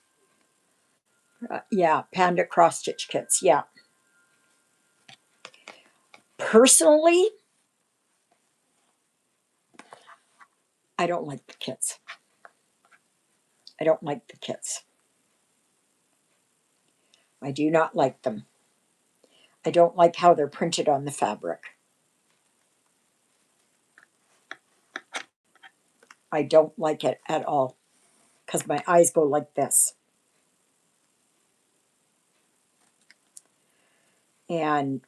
Yeah, Panda cross stitch kits. Yeah. Personally, I don't like the kits. I don't like the kits. I do not like them. I don't like how they're printed on the fabric. I don't like it at all because my eyes go like this. And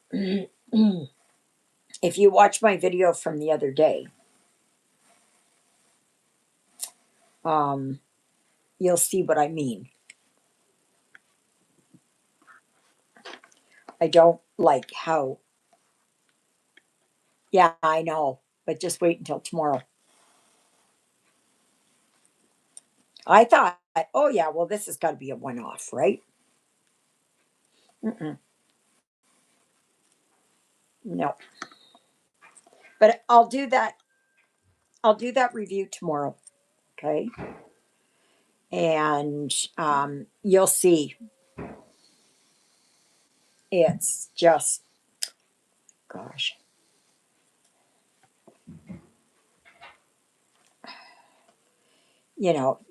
if you watch my video from the other day, um, you'll see what I mean. I don't like how, yeah, I know, but just wait until tomorrow. I thought, oh, yeah, well, this has got to be a one off, right? Mm-mm, no. But I'll do that. I'll do that review tomorrow. Okay. And you'll see. It's just, gosh,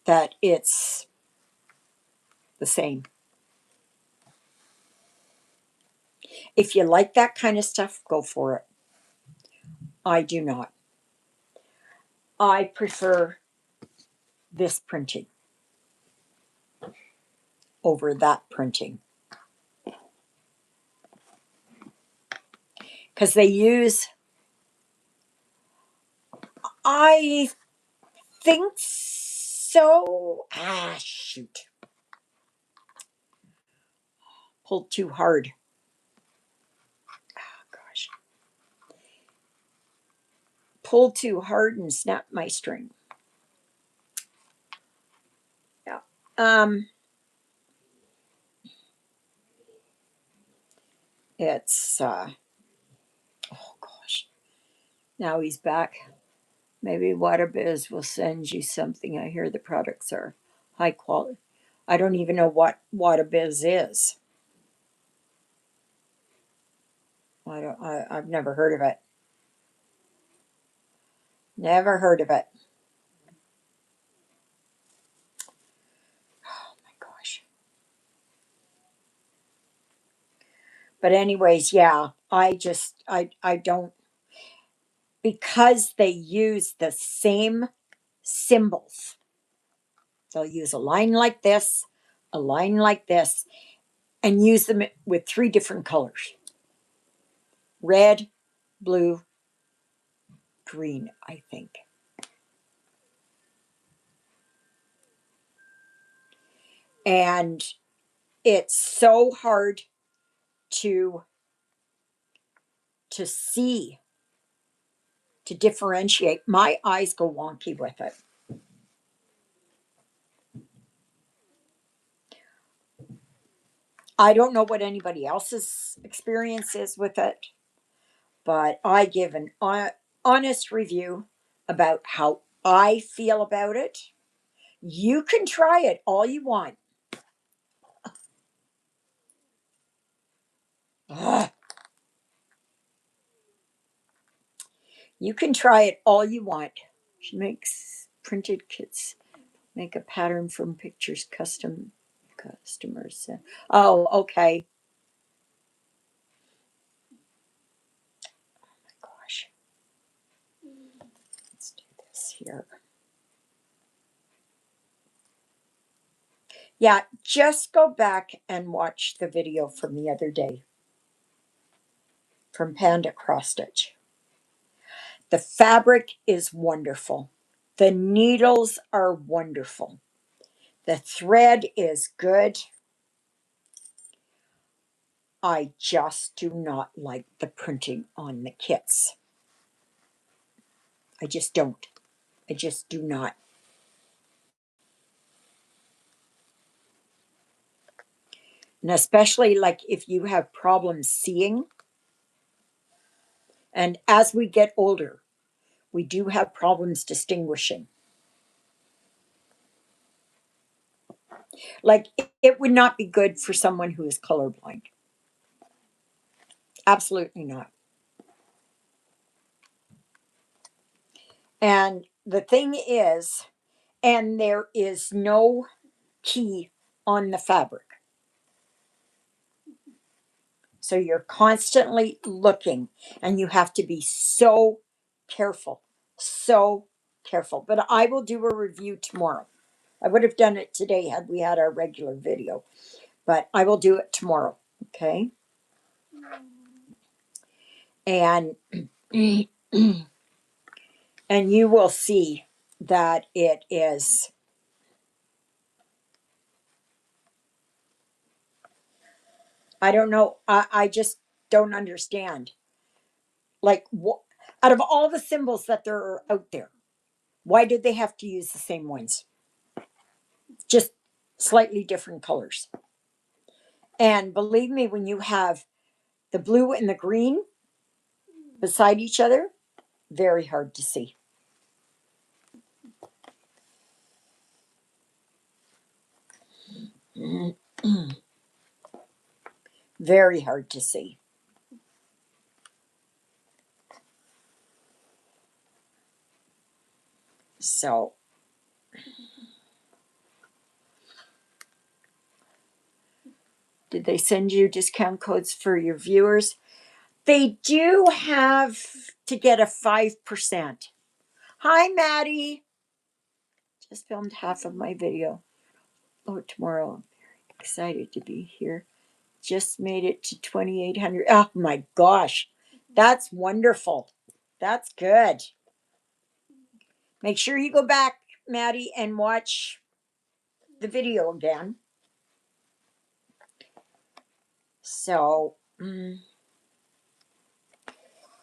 that it's the same. If you like that kind of stuff, go for it. I do not. I prefer this printing over that printing because they use, I think so. Ah, shoot. Pulled too hard. Oh, gosh. Pulled too hard and snapped my string. Yeah. It's, oh gosh. Now he's back. Maybe Wadabiz will send you something. I hear the products are high quality. I don't even know what Wadabiz is. I've never heard of it. Never heard of it. Oh my gosh. But anyways, yeah, I don't, because they use the same symbols. They'll use a line like this, a line like this, and use them with three different colors: red, blue, green, I think. And it's so hard to see, to differentiate. My eyes go wonky with it. I don't know what anybody else's experience is with it, but I give an honest review about how I feel about it. You can try it all you want. Ugh. You can try it all you want. She makes printed kits, make a pattern from pictures, customers. Oh, okay. Gosh, let's do this here. Yeah, just go back and watch the video from the other day from Panda Cross Stitch. The fabric is wonderful. The needles are wonderful. The thread is good. I just do not like the printing on the kits. I just don't. I just do not. And especially like if you have problems seeing, and as we get older, we do have problems distinguishing. Like it would not be good for someone who is colorblind. Absolutely not. And the thing is, and there is no key on the fabric. So you're constantly looking and you have to be so careful, so careful. But I will do a review tomorrow. I would have done it today had we had our regular video, but I will do it tomorrow. Okay. And and you will see that it is, I don't know, I just don't understand. Like out of all the symbols that there are out there, why did they have to use the same ones? Just slightly different colors. And believe me, when you have the blue and the green beside each other, very hard to see. Very hard to see. So, did they send you discount codes for your viewers? They do have to get a 5%. Hi, Maddie. Just filmed half of my video. Oh, tomorrow. I'm very excited to be here. Just made it to 2,800. Oh my gosh. That's wonderful. That's good. Make sure you go back, Maddie, and watch the video again. So,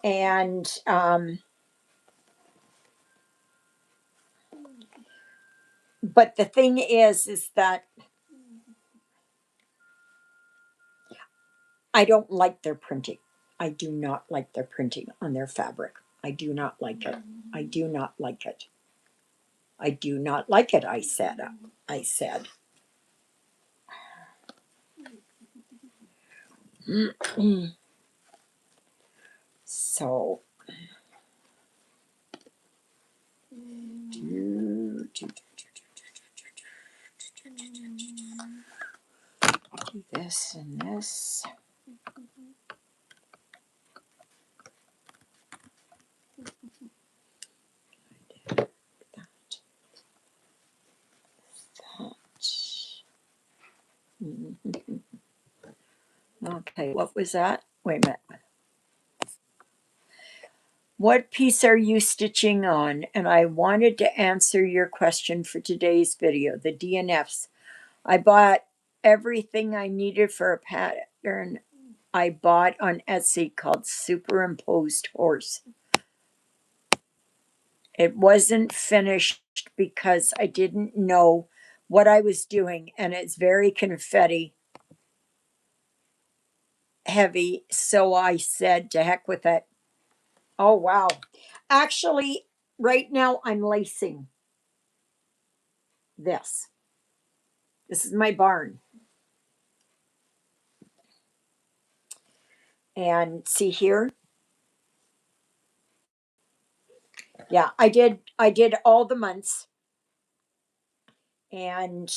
and but the thing is that I don't like their printing. I do not like their printing on their fabric. I do not like it. I do not like it. I do not like it, I said. I said. So, do this and this. That. Okay, what was that? Wait a minute. What piece are you stitching on? And I wanted to answer your question for today's video, the DNFs. I bought everything I needed for a pattern I bought on Etsy called Superimposed Horse. It wasn't finished because I didn't know what I was doing, and it's very confetti heavy. So I said, to heck with it. Oh, wow. Actually, right now I'm lacing this. This is my barn. And see here? Yeah, I did all the months. And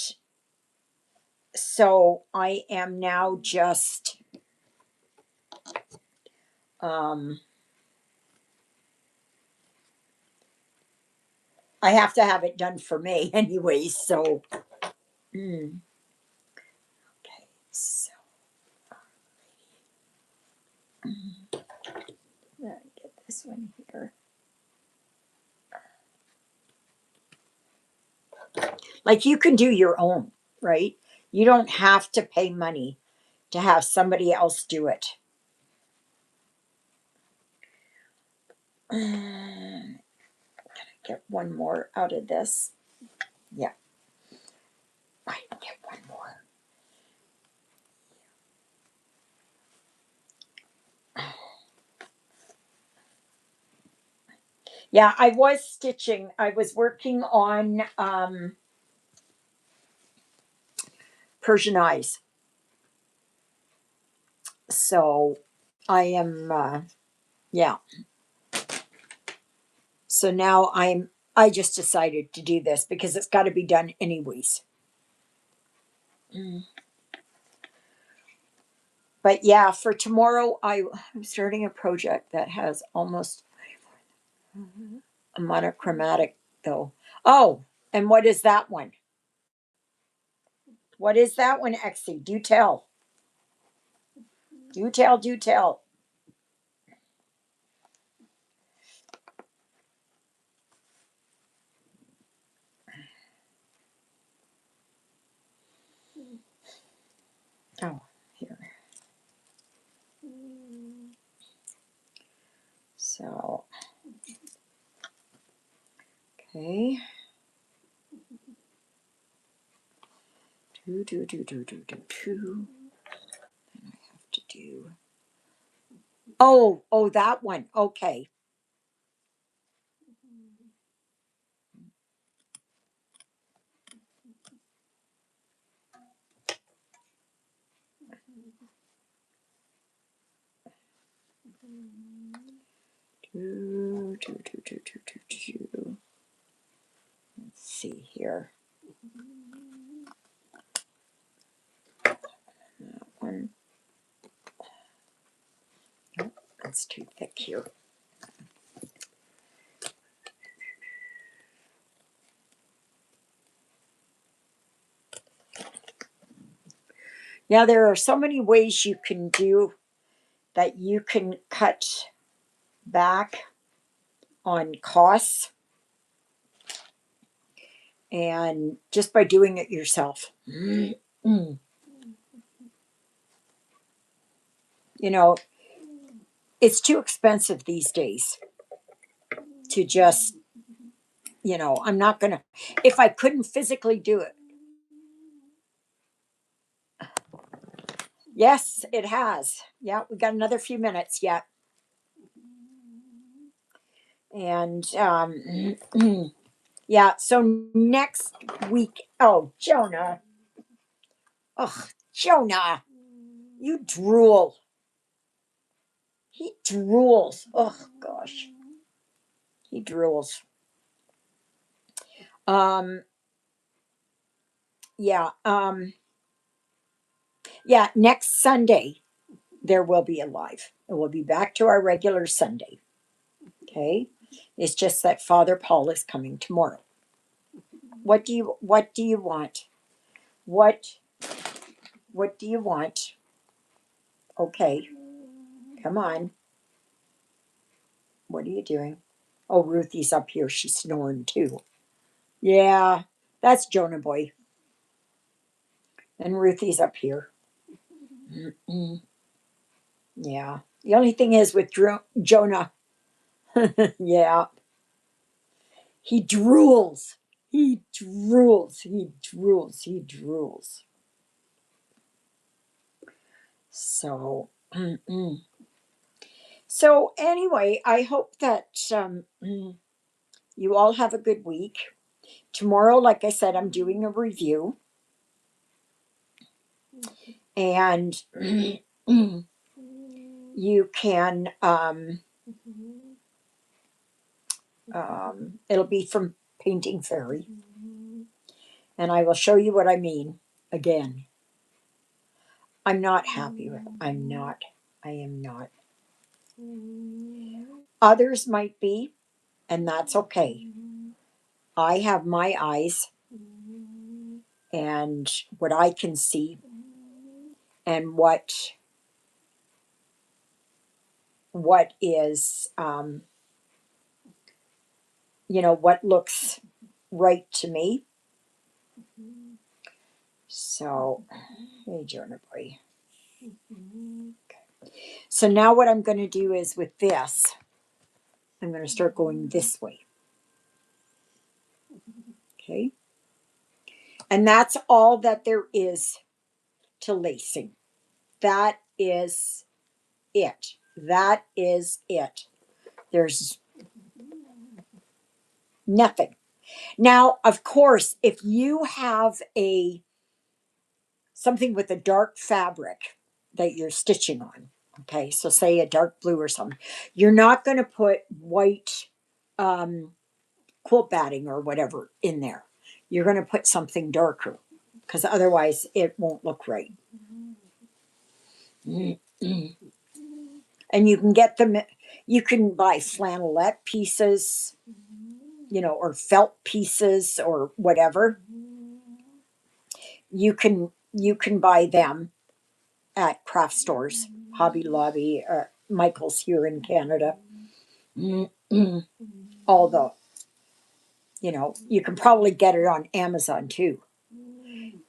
so I am now just um I have to have it done for me anyway, so okay, so let me get this one here. Like you can do your own, right? You don't have to pay money to have somebody else do it. Get one more out of this. Yeah, I can get one more. Yeah, I was stitching. I was working on Persian eyes. So I am, yeah. So now I just decided to do this because it's got to be done anyways. But yeah, for tomorrow, I'm starting a project that has almost a monochromatic though. Oh, and what is that one? What is that one, Exie? Do tell. Do tell, do tell. Oh, here. So, okay. Do. And I have to do. Oh, that one. Okay. Do. Let's see here. That one. Nope, that's too thick here. Yeah, there are so many ways you can do that. You can cut back on costs and just by doing it yourself. You know, it's too expensive these days to just, I'm not going to, if I couldn't physically do it. Yes, it has. Yeah, we got another few minutes yet. And yeah, so next week, oh, Jonah. Oh, Jonah, you drool. He drools. Oh gosh, he drools. Um, yeah, yeah. Next Sunday there will be a live. And we'll be back to our regular Sunday. Okay, it's just that Father Paul is coming tomorrow. What do you want? What what do you want? Okay, come on. What are you doing? Oh, Ruthie's up here. She's snoring too. Yeah, that's Jonah boy. And Ruthie's up here. Mm-mm. Yeah. The only thing is with Jonah, yeah, he drools. He drools. He drools. He drools. So, mm-mm. So anyway, I hope that you all have a good week. Tomorrow, like I said, I'm doing a review, and you can. It'll be from Painting Fairy, and I will show you what I mean again. I'm not happy with. I'm not. I am not. Others might be, and that's okay. I have my eyes and what I can see and what is what looks right to me. So, hey, Jonah boy. So now what I'm going to do is with this, I'm going to start going this way. Okay. And that's all that there is to lacing. That is it. That is it. There's nothing. Now, of course, if you have a something with a dark fabric that you're stitching on, okay, so say a dark blue or something, you're not going to put white um, quilt batting or whatever in there. You're going to put something darker because otherwise it won't look right. And you can get them, you can buy flannelette pieces, or felt pieces or whatever. You can buy them at craft stores, Hobby Lobby, Michael's here in Canada. Although, you can probably get it on Amazon too.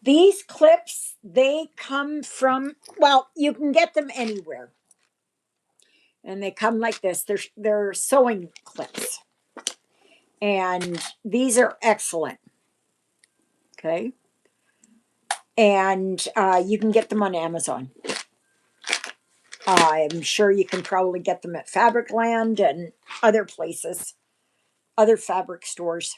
These clips, they come from, well, you can get them anywhere. And they come like this. They're sewing clips. And these are excellent. Okay. And you can get them on Amazon. I'm sure you can probably get them at Fabricland and other places, other fabric stores,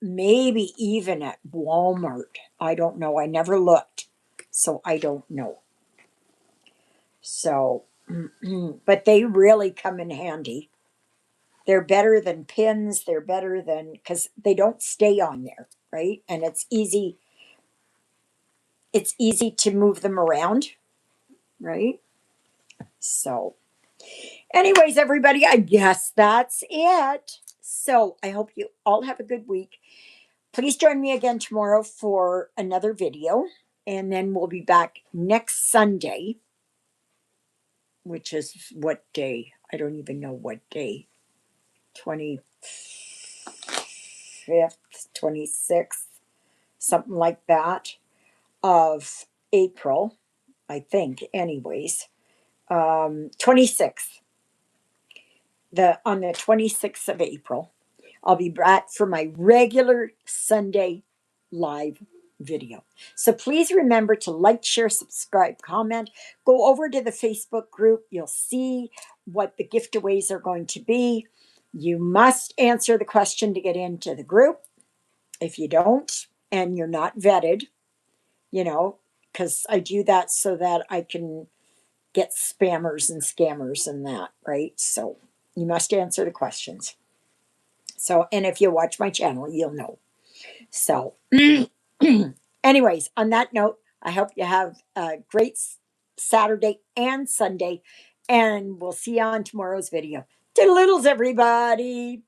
maybe even at Walmart. I don't know. I never looked, so I don't know. So, but they really come in handy. They're better than pins. They're better than, because they don't stay on there, right? And it's easy. It's easy to move them around, right? So, anyways, everybody, I guess that's it. So I hope you all have a good week. Please join me again tomorrow for another video. And then we'll be back next Sunday, which is what day? I don't even know what day. 25th, 26th, something like that, of April, I think, anyways. 26th. On the 26th of April, I'll be back for my regular Sunday live video. So please remember to like, share, subscribe, comment. Go over to the Facebook group. You'll see what the giveaways are going to be. You must answer the question to get into the group. If you don't and you're not vetted, you know, because I do that so that I can get spammers and scammers and that, right? So you must answer the questions. So, and if you watch my channel, you'll know. So, anyways, on that note, I hope you have a great Saturday and Sunday, and we'll see you on tomorrow's video. Toodle-oodles, everybody.